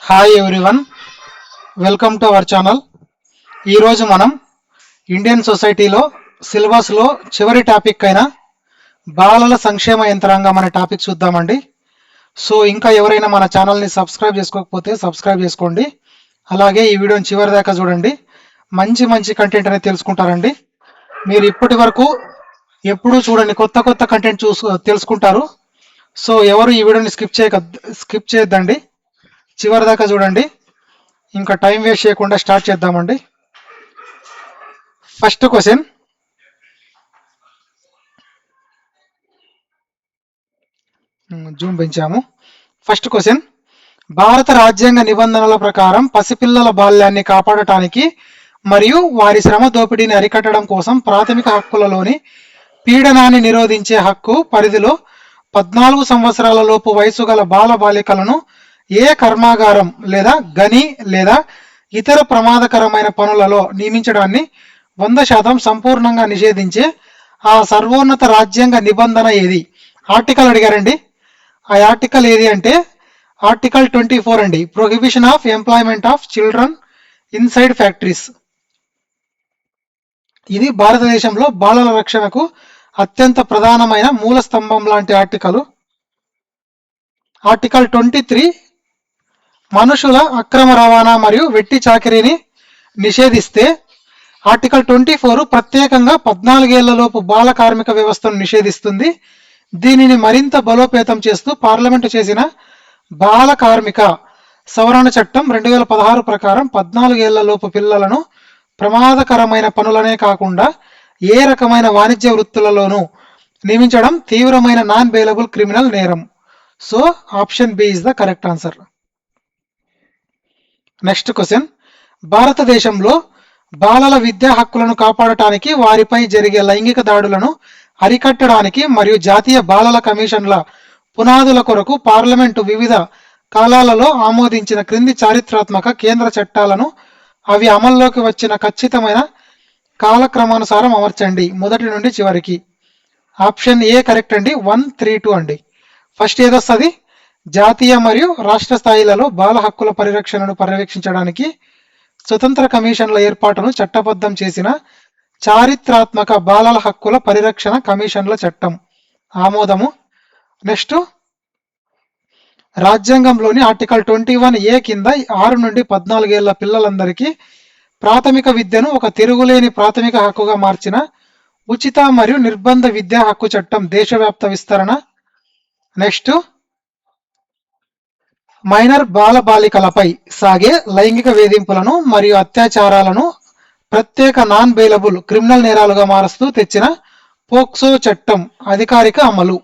Hi everyone, welcome to our channel. ఈరోజు మనం Indian సొసైటీలో సిలబస్లో చివరి టాపిక్ అయిన బాలల సంక్షేమ యంత్రాంగం అనే టాపిక్ చూద్దామండి. సో ఇంకా ఎవరైనా మన ఛానల్ని సబ్స్క్రైబ్ చేసుకోకపోతే సబ్స్క్రైబ్ చేసుకోండి. అలాగే ఈ వీడియోని చివరి దాకా చూడండి. మంచి మంచి కంటెంట్ అనేది తెలుసుకుంటారండి. మీరు ఇప్పటి వరకు ఎప్పుడూ చూడండి, కొత్త కొత్త కంటెంట్ తెలుసుకుంటారు. సో ఎవరు ఈ వీడియోని స్కిప్ చేయొద్దండి, చివరి దాకా చూడండి. ఇంకా టైం వేస్ట్ చేయకుండా స్టార్ట్ చేద్దామండి. ఫస్ట్ క్వశ్చన్, జూమ్ పెంచాము. ఫస్ట్ క్వశ్చన్, భారత రాజ్యాంగ నిబంధనల ప్రకారం పసిపిల్లల బాల్యాన్ని కాపాడటానికి మరియు వారి శ్రమ దోపిడీని అరికట్టడం కోసం ప్రాథమిక హక్కులలోని పీడనాన్ని నిరోధించే హక్కు పరిధిలో 14 సంవత్సరాల లోపు వయసు గల బాల బాలికలను ఏ కర్మాగారం లేదా గని లేదా ఇతర ప్రమాదకరమైన పనులలో నియమించడాన్ని 100% సంపూర్ణంగా నిషేధించే ఆ సర్వోన్నత రాజ్యాంగ నిబంధన ఏది? ఆర్టికల్ అడిగారండి. ఆ ఆర్టికల్ ఏది అంటే ఆర్టికల్ 24 అండి, prohibition of employment of children inside factories. ఇది భారతదేశంలో బాలల రక్షణకు అత్యంత ప్రధానమైన మూల స్తంభం లాంటి ఆర్టికల్. ఆర్టికల్ 23 మనుషుల అక్రమ రవాణా మరియు వెట్టి చాకిరీని నిషేధిస్తే, ఆర్టికల్ 24 ప్రత్యేకంగా 14 ఏళ్లలోపు బాల కార్మిక వ్యవస్థను నిషేధిస్తుంది. దీనిని మరింత బలోపేతం చేస్తూ పార్లమెంటు చేసిన బాల కార్మిక సవరణ చట్టం 2016 ప్రకారం 14 ఏళ్లలోపు పిల్లలను ప్రమాదకరమైన పనులనే కాకుండా ఏ రకమైన వాణిజ్య వృత్తులలోనూ నియమించడం తీవ్రమైన నాన్ బెయిలబుల్ క్రిమినల్ నేరం. So option B is the correct answer. Next question, భారతదేశంలో బాలల విద్యా హక్కులను కాపాడటానికి, వారిపై జరిగే లైంగిక దాడులను అరికట్టడానికి మరియు జాతీయ బాలల కమిషన్ల పునాదుల కొరకు పార్లమెంటు వివిధ కాలాలలో ఆమోదించిన క్రింది చారిత్రాత్మక కేంద్ర చట్టాలను అవి అమల్లోకి వచ్చిన ఖచ్చితమైన కాలక్రమానుసారం అమర్చండి, మొదటి నుండి చివరికి. ఆప్షన్ ఏ కరెక్ట్ అండి, 132 అండి. ఫస్ట్ ఏదొస్తుంది? జాతీయ మరియు రాష్ట్ర స్థాయిలలో బాల హక్కుల పరిరక్షణను పర్యవేక్షించడానికి స్వతంత్ర కమిషన్ల ఏర్పాటును చట్టబద్ధం చేసిన చారిత్రాత్మక బాలల హక్కుల పరిరక్షణ కమిషన్ల చట్టం, ఆమోదము. నెక్స్ట్, రాజ్యాంగంలోని ఆర్టికల్ 21A కింద 6 నుండి 14 ఏళ్ల పిల్లలందరికీ ప్రాథమిక విద్యను ఒక తిరుగులేని ప్రాథమిక హక్కుగా మార్చిన ఉచిత మరియు నిర్బంధ విద్యా హక్కు చట్టం దేశవ్యాప్త విస్తరణ. నెక్స్ట్, మైనర్ బాల బాలికలపై సాగే లైంగిక వేధింపులను మరియు అత్యాచారాలను ప్రత్యేక నాన్ బెయిలబుల్ క్రిమినల్ నేరాలుగా మారుస్తూ తెచ్చిన పోక్సో చట్టం అధికారిక అమలు.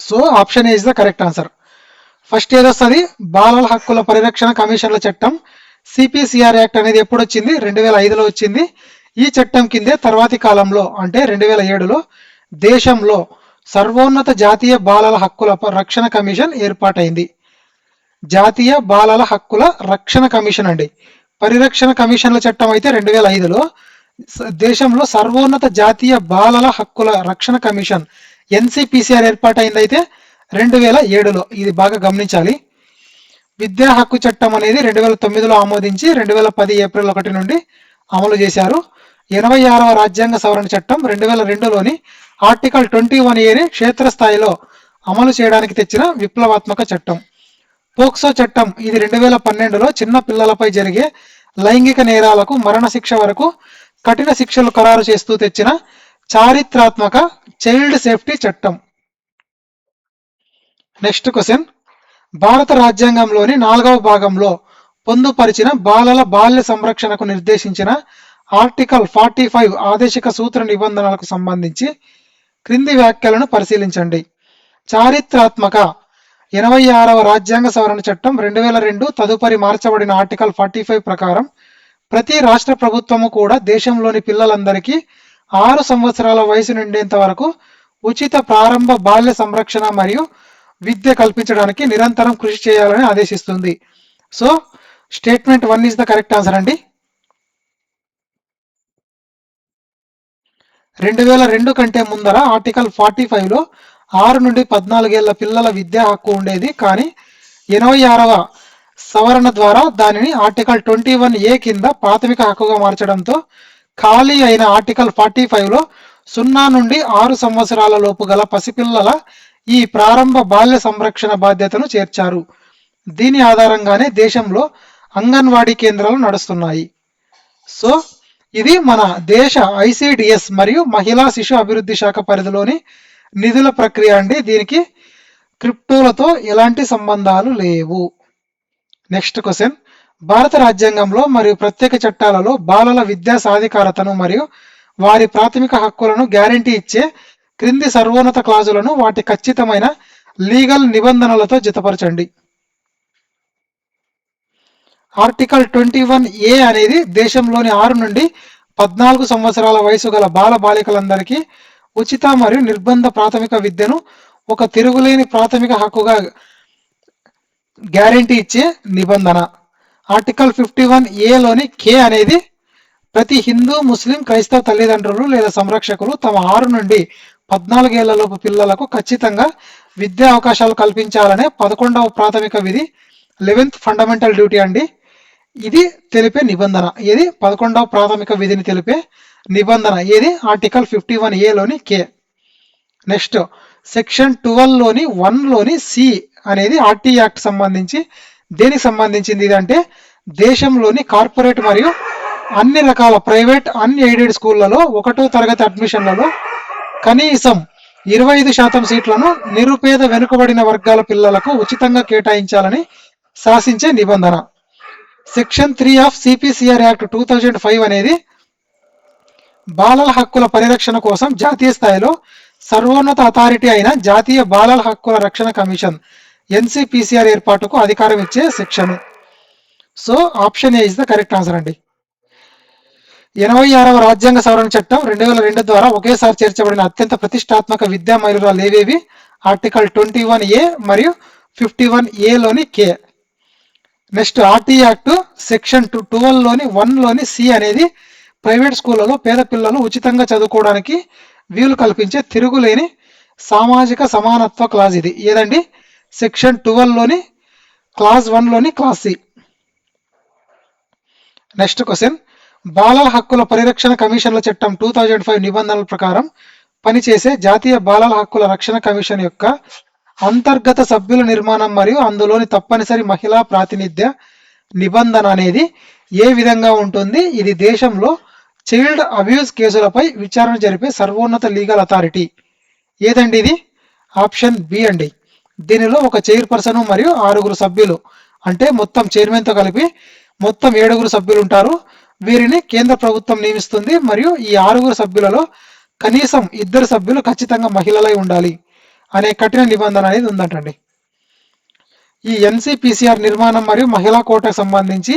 So option A is the correct answer. First ఏదొస్తుంది? బాలల హక్కుల పరిరక్షణ కమిషన్ల చట్టం, సిపిసిఆర్ యాక్ట్ అనేది ఎప్పుడు వచ్చింది? 2005లో వచ్చింది. ఈ చట్టం కిందే తర్వాతి కాలంలో అంటే 2007లో దేశంలో సర్వోన్నత జాతీయ బాలల హక్కుల రక్షణ కమిషన్ ఏర్పాటైంది. జాతీయ బాలల హక్కుల రక్షణ కమిషన్ అండి. పరిరక్షణ కమిషన్ల చట్టం అయితే 2005లో, దేశంలో సర్వోన్నత జాతీయ బాలల హక్కుల రక్షణ కమిషన్ ఎన్సిపిసిఆర్ ఏర్పాటైంది అయితే 2007లో. ఇది బాగా గమనించాలి. విద్యా హక్కు చట్టం అనేది 2009లో ఆమోదించి 2010 ఏప్రిల్ 1 నుండి అమలు చేశారు. 86వ రాజ్యాంగ సవరణ చట్టం 2002లోని ఆర్టికల్ 21Aని క్షేత్రస్థాయిలో అమలు చేయడానికి తెచ్చిన విప్లవాత్మక చట్టం. పోక్సో చట్టం ఇది 2012లో చిన్న పిల్లలపై జరిగే లైంగిక నేరాలకు మరణశిక్ష వరకు కఠిన శిక్షలు ఖరారు చేస్తూ తెచ్చిన చారిత్రాత్మక చైల్డ్ సేఫ్టీ చట్టం. నెక్స్ట్ క్వశ్చన్, భారత రాజ్యాంగంలోని 4వ భాగంలో పొందుపరిచిన బాలల బాల్య సంరక్షణకు నిర్దేశించిన ఆర్టికల్ 45 ఆదేశిక సూత్ర నిబంధనలకు సంబంధించి క్రింది వ్యాఖ్యలను పరిశీలించండి. చారిత్రాత్మక 86వ రాజ్యాంగ సవరణ చట్టం 2002 తదుపరి మార్చబడిన ఆర్టికల్ 45 ప్రకారం ప్రతి రాష్ట్ర ప్రభుత్వము కూడా దేశంలోని పిల్లలందరికీ 6 సంవత్సరాల వయసు నిండేంత వరకు ఉచిత ప్రారంభ బాల్య సంరక్షణ మరియు విద్య కల్పించడానికి నిరంతరం కృషి చేయాలని ఆదేశిస్తుంది. So statement 1 is the correct answer అండి. 2002 కంటే ముందర ఆర్టికల్ 45లో 6 నుండి 14 ఏళ్ల పిల్లల విద్యా హక్కు ఉండేది. కానీ 86వ సవరణ ద్వారా దానిని ఆర్టికల్ 21A కింద ప్రాథమిక హక్కుగా మార్చడంతో ఖాళీ అయిన ఆర్టికల్ 45లో 0 నుండి 6 సంవత్సరాల లోపు గల పసిపిల్లల ఈ ప్రారంభ బాల్య సంరక్షణ బాధ్యతను చేర్చారు. దీని ఆధారంగానే దేశంలో అంగన్వాడీ కేంద్రాలు నడుస్తున్నాయి. సో ఇది మన దేశ ఐసిడిఎస్ మరియు మహిళా శిశు అభివృద్ధి శాఖ పరిధిలోని నిధుల ప్రక్రియ అండి. దీనికి క్రిప్టోలతో ఎలాంటి సంబంధాలు లేవు. నెక్స్ట్ క్వశ్చన్, భారత రాజ్యాంగంలో మరియు ప్రత్యేక చట్టాలలో బాలల విద్యా సాధికారతను మరియు వారి ప్రాథమిక హక్కులను గ్యారంటీ ఇచ్చే క్రింది సర్వోన్నత క్లాజులను వాటి ఖచ్చితమైన లీగల్ నిబంధనలతో జతపరచండి. ఆర్టికల్ 21A అనేది దేశంలోని 6 నుండి 14 సంవత్సరాల వయసు గల బాల బాలికలందరికీ ఉచిత మరియు నిర్బంధ ప్రాథమిక విద్యను ఒక తిరుగులేని ప్రాథమిక హక్కుగా గ్యారంటీ ఇచ్చే నిబంధన. ఆర్టికల్ 51Aలోని K అనేది ప్రతి హిందూ, ముస్లిం, క్రైస్తవ తల్లిదండ్రులు లేదా సంరక్షకులు తమ 6 నుండి 14 ఏళ్లలోపు పిల్లలకు ఖచ్చితంగా విద్యా అవకాశాలు కల్పించాలనే 11వ ప్రాథమిక విధి 11th ఫండమెంటల్ డ్యూటీ అండి. ఇది తెలిపే నిబంధన. ఏది 11వ ప్రాథమిక విధిని తెలిపే నిబంధన ఏది ఆర్టికల్ 51Aలోని K. నెక్స్ట్ సెక్షన్ 12లోని 1లోని C అనేది ఆర్టీ యాక్ట్ సంబంధించి దేనికి సంబంధించింది? ఇది అంటే దేశంలోని కార్పొరేట్ మరియు అన్ని రకాల ప్రైవేట్ అన్ఎయిడెడ్ స్కూళ్లలో 1వ తరగతి అడ్మిషన్లలో కనీసం 25% సీట్లను నిరుపేద వెనుకబడిన వర్గాల పిల్లలకు ఉచితంగా కేటాయించాలని శాసించే నిబంధన. సెక్షన్ 3 ఆఫ్ సిపిసిఆర్ యాక్ట్ 2005 అనేది బాలల హక్కుల పరిరక్షణ కోసం జాతీయ స్థాయిలో సర్వోన్నత అథారిటీ అయిన జాతీయ బాలల హక్కుల రక్షణ కమిషన్ ఎన్సిపిసిఆర్ ఏర్పాటుకు అధికారం ఇచ్చే section. So option A is the correct answer అండి. 86వ రాజ్యాంగ సవరణ చట్టం 2002 ద్వారా ఒకేసారి చేర్చబడిన అత్యంత ప్రతిష్టాత్మక విద్యా మైలురాలు ఏవేవి? ఆర్టికల్ 21A మరియు 51Aలోని K. Next RT act section 12లోని 1లోని C అనేది ప్రైవేట్ స్కూళ్లలో పేద పిల్లలు ఉచితంగా చదువుకోవడానికి వీలు కల్పించే తిరుగులేని సామాజిక సమానత్వ క్లాజ్. ఇది ఏదండి? సెక్షన్ 12లోని క్లాజ్ 1లోని క్లాజ్ C. నెక్స్ట్ క్వశ్చన్, బాలల హక్కుల పరిరక్షణ కమిషన్ల చట్టం 2005 నిబంధనల ప్రకారం పనిచేసే జాతీయ బాలల హక్కుల రక్షణ కమిషన్ యొక్క అంతర్గత సభ్యుల నిర్మాణం మరియు అందులోని తప్పనిసరి మహిళా ప్రాతినిధ్య నిబంధన అనేది ఏ విధంగా ఉంటుంది? ఇది దేశంలో చైల్డ్ అబ్యూస్ కేసులపై విచారణ జరిపే సర్వోన్నత లీగల్ అథారిటీ. ఏదండి ఇది? ఆప్షన్ బి అండి. దీనిలో ఒక చైర్పర్సన్ మరియు 6 సభ్యులు, అంటే మొత్తం చైర్మన్తో కలిపి మొత్తం 7 సభ్యులు ఉంటారు. వీరిని కేంద్ర ప్రభుత్వం నియమిస్తుంది మరియు ఈ 6 సభ్యులలో కనీసం 2 సభ్యులు ఖచ్చితంగా మహిళలై ఉండాలి అనే కఠిన నిబంధన అనేది ఉందంటండి. ఈ ఎన్సిపిసిఆర్ నిర్మాణం మరియు మహిళా కోటాకు సంబంధించి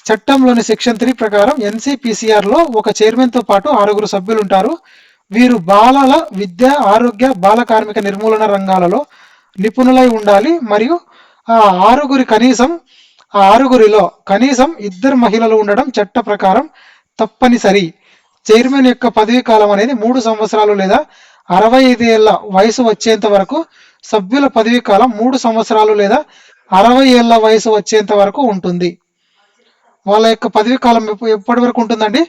చట్టంలోని సెక్షన్ 3 ప్రకారం ఎన్సిపిసిఆర్లో ఒక చైర్మన్తో పాటు 6 సభ్యులు ఉంటారు. వీరు బాలల విద్య, ఆరోగ్య, బాల కార్మిక నిర్మూలన రంగాలలో నిపుణులై ఉండాలి మరియు ఆ 6గురిలో కనీసం 2 మహిళలు ఉండడం చట్ట ప్రకారం తప్పనిసరి. చైర్మన్ యొక్క పదవీ కాలం అనేది 3 సంవత్సరాలు లేదా 65 ఏళ్ల వయసు వచ్చేంత వరకు, సభ్యుల పదవీ కాలం 3 సంవత్సరాలు లేదా 60 ఏళ్ల వయసు వచ్చేంత వరకు ఉంటుంది. వాళ్ళ యొక్క పదవీ కాలం ఎప్పటి వరకు ఉంటుందండి?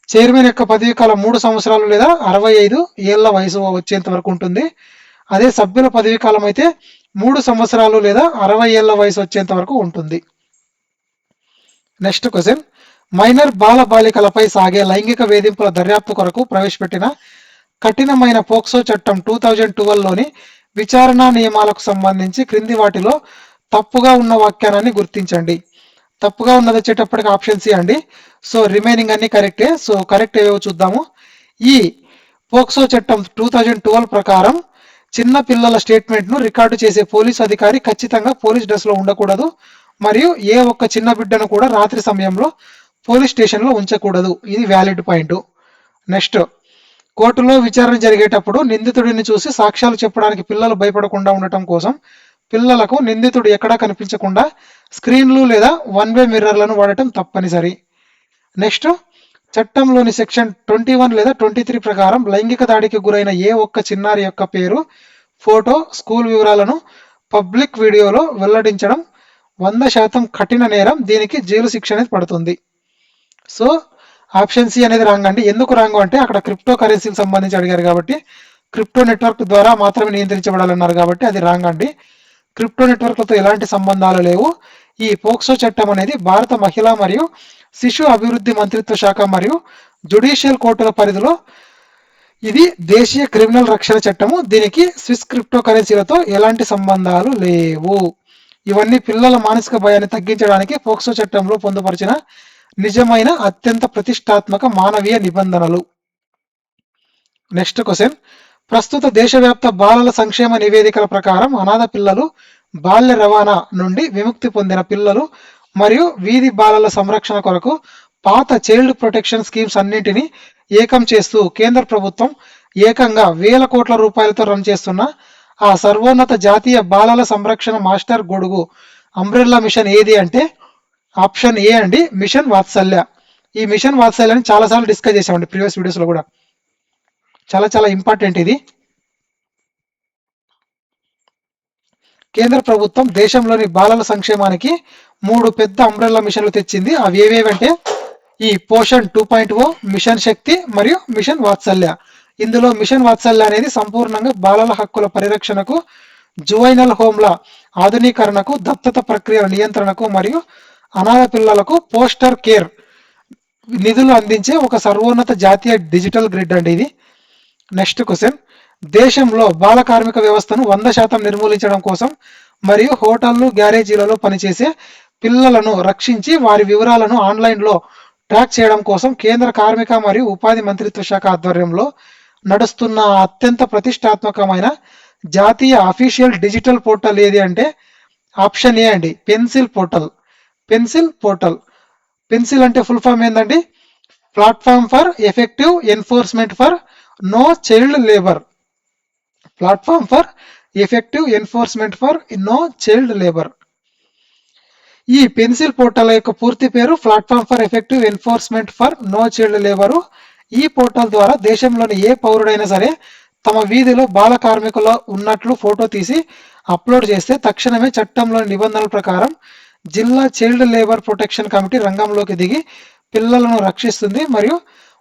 చైర్మన్ యొక్క పదవీ కాలం 3 సంవత్సరాలు లేదా 65 ఏళ్ల వయసు వచ్చేంత వరకు ఉంటుంది. అదే సభ్యుల పదవీ కాలం అయితే 3 సంవత్సరాలు లేదా 60 ఏళ్ల వయసు వచ్చేంత వరకు ఉంటుంది. నెక్స్ట్ క్వశ్చన్, మైనర్ బాల బాలికలపై సాగే లైంగిక వేధింపుల దర్యాప్తు కొరకు ప్రవేశపెట్టిన కఠినమైన పోక్సో చట్టం 2012లోని విచారణ నియమాలకు సంబంధించి క్రింది వాటిలో తప్పుగా ఉన్న వాక్యాన్ని గుర్తించండి. తప్పుగా ఉన్నది వచ్చేటప్పటికి ఆప్షన్ సి అండి. సో రిమైనింగ్ అన్ని కరెక్టే. సో కరెక్ట్ ఏవో చూద్దాము. ఈ పోక్సో చట్టం 2012 ప్రకారం చిన్న పిల్లల స్టేట్మెంట్ను రికార్డు చేసే పోలీసు అధికారి ఖచ్చితంగా పోలీస్ డ్రెస్లో ఉండకూడదు మరియు ఏ ఒక్క చిన్న బిడ్డను కూడా రాత్రి సమయంలో పోలీస్ స్టేషన్లో ఉంచకూడదు. ఇది వ్యాలిడ్ పాయింట్. నెక్స్ట్, కోర్టులో విచారణ జరిగేటప్పుడు నిందితుడిని చూసి సాక్ష్యాలు చెప్పడానికి పిల్లలు భయపడకుండా ఉండటం కోసం పిల్లలకు నిందితుడు ఎక్కడా కనిపించకుండా స్క్రీన్లు లేదా 1-వే మిర్రర్లను వాడటం తప్పనిసరి. నెక్స్ట్, చట్టంలోని సెక్షన్ 21 లేదా 23 ప్రకారం లైంగిక దాడికి గురైన ఏ ఒక్క చిన్నారి యొక్క పేరు, ఫోటో, స్కూల్ వివరాలను పబ్లిక్ వీడియోలో వెల్లడించడం 100% కఠిన నేరం, దీనికి జైలు శిక్ష అనేది పడుతుంది. సో ఆప్షన్ సి అనేది రాంగ్ అండి. ఎందుకు రాంగ్ అంటే అక్కడ క్రిప్టో కరెన్సీకి సంబంధించి అడిగారు కాబట్టి, క్రిప్టో నెట్వర్క్ ద్వారా మాత్రమే నియంత్రించబడాలన్నారు కాబట్టి అది రాంగ్ అండి. క్రిప్టో నెట్వర్క్లతో ఎలాంటి సంబంధాలు లేవు. ఈ పోక్సో చట్టం అనేది భారత మహిళా మరియు శిశు అభివృద్ధి మంత్రిత్వ శాఖ మరియు జ్యుడిషియల్ కోర్టుల పరిధిలో ఇది దేశీయ క్రిమినల్ రక్షణ చట్టము. దీనికి స్విస్ క్రిప్టో కరెన్సీలతో ఎలాంటి సంబంధాలు లేవు. ఇవన్నీ పిల్లల మానసిక భయాన్ని తగ్గించడానికి పోక్సో చట్టంలో పొందుపరిచిన నిజమైన అత్యంత ప్రతిష్టాత్మక మానవీయ నిబంధనలు. నెక్స్ట్ క్వశ్చన్, ప్రస్తుత దేశవ్యాప్త బాలల సంక్షేమ నివేదికల ప్రకారం అనాథ పిల్లలు, బాల్య రవాణా నుండి విముక్తి పొందిన పిల్లలు మరియు వీధి బాలల సంరక్షణ కొరకు పాత చైల్డ్ ప్రొటెక్షన్ స్కీమ్స్ అన్నింటినీ ఏకం చేస్తూ కేంద్ర ప్రభుత్వం ఏకంగా 1000 కోట్ల రూపాయలతో రన్ చేస్తున్న ఆ సర్వోన్నత జాతీయ బాలల సంరక్షణ మాస్టర్ గొడుగు అంబ్రెల్లా మిషన్ ఏది అంటే ఆప్షన్ ఏ అండి, మిషన్ వాత్సల్య. ఈ మిషన్ వాత్సల్యాన్ని చాలాసార్లు డిస్కస్ చేసామండి ప్రీవియస్ వీడియోస్లో కూడా. చాలా ఇంపార్టెంట్ ఇది. కేంద్ర ప్రభుత్వం దేశంలోని బాలల సంక్షేమానికి 3 పెద్ద అంబ్రెల్లా మిషన్లు తెచ్చింది. అవి ఏవేవంటే ఈ పోషణ్ 2.0, మిషన్ శక్తి మరియు మిషన్ వాత్సల్య. ఇందులో మిషన్ వాత్సల్య అనేది సంపూర్ణంగా బాలల హక్కుల పరిరక్షణకు, జువైనల్ హోమ్ల ఆధునీకరణకు, దత్తత ప్రక్రియల నియంత్రణకు మరియు అనాథ పిల్లలకు పోస్టర్ కేర్ నిధులు అందించే ఒక సర్వోన్నత జాతీయ డిజిటల్ గ్రిడ్ అండి ఇది. నెక్స్ట్ క్వశ్చన్, దేశంలో బాల కార్మిక వ్యవస్థను 100% నిర్మూలించడం కోసం మరియు హోటళ్లు, గ్యారేజీలలో పనిచేసే పిల్లలను రక్షించి వారి వివరాలను ఆన్లైన్లో ట్రాక్ చేయడం కోసం కేంద్ర కార్మిక మరియు ఉపాధి మంత్రిత్వ శాఖ ఆధ్వర్యంలో నడుస్తున్న అత్యంత ప్రతిష్టాత్మకమైన జాతీయ అఫీషియల్ డిజిటల్ పోర్టల్ ఏది అంటే ఆప్షన్ ఏ అండి, pencil portal. Pencil portal. Pencil అంటే ఫుల్ ఫామ్ ఏందండి, platform for effective enforcement for no child labour. Platform for effective enforcement for no child labour. ఈ పెన్సిల్ పోర్టల్ యొక్క పూర్తి పేరు platform for effective enforcement for no child labour. ఈ portal ద్వారా దేశంలోని ఏ పౌరుడైనా సరే తమ వీధిలో బాల కార్మికులు ఉన్నట్లు ఫోటో తీసి అప్లోడ్ చేస్తే తక్షణమే చట్టంలోని నిబంధనల ప్రకారం జిల్లా చైల్డ్ లేబర్ ప్రొటెక్షన్ కమిటీ రంగంలోకి దిగి పిల్లలను రక్షిస్తుంది మరియు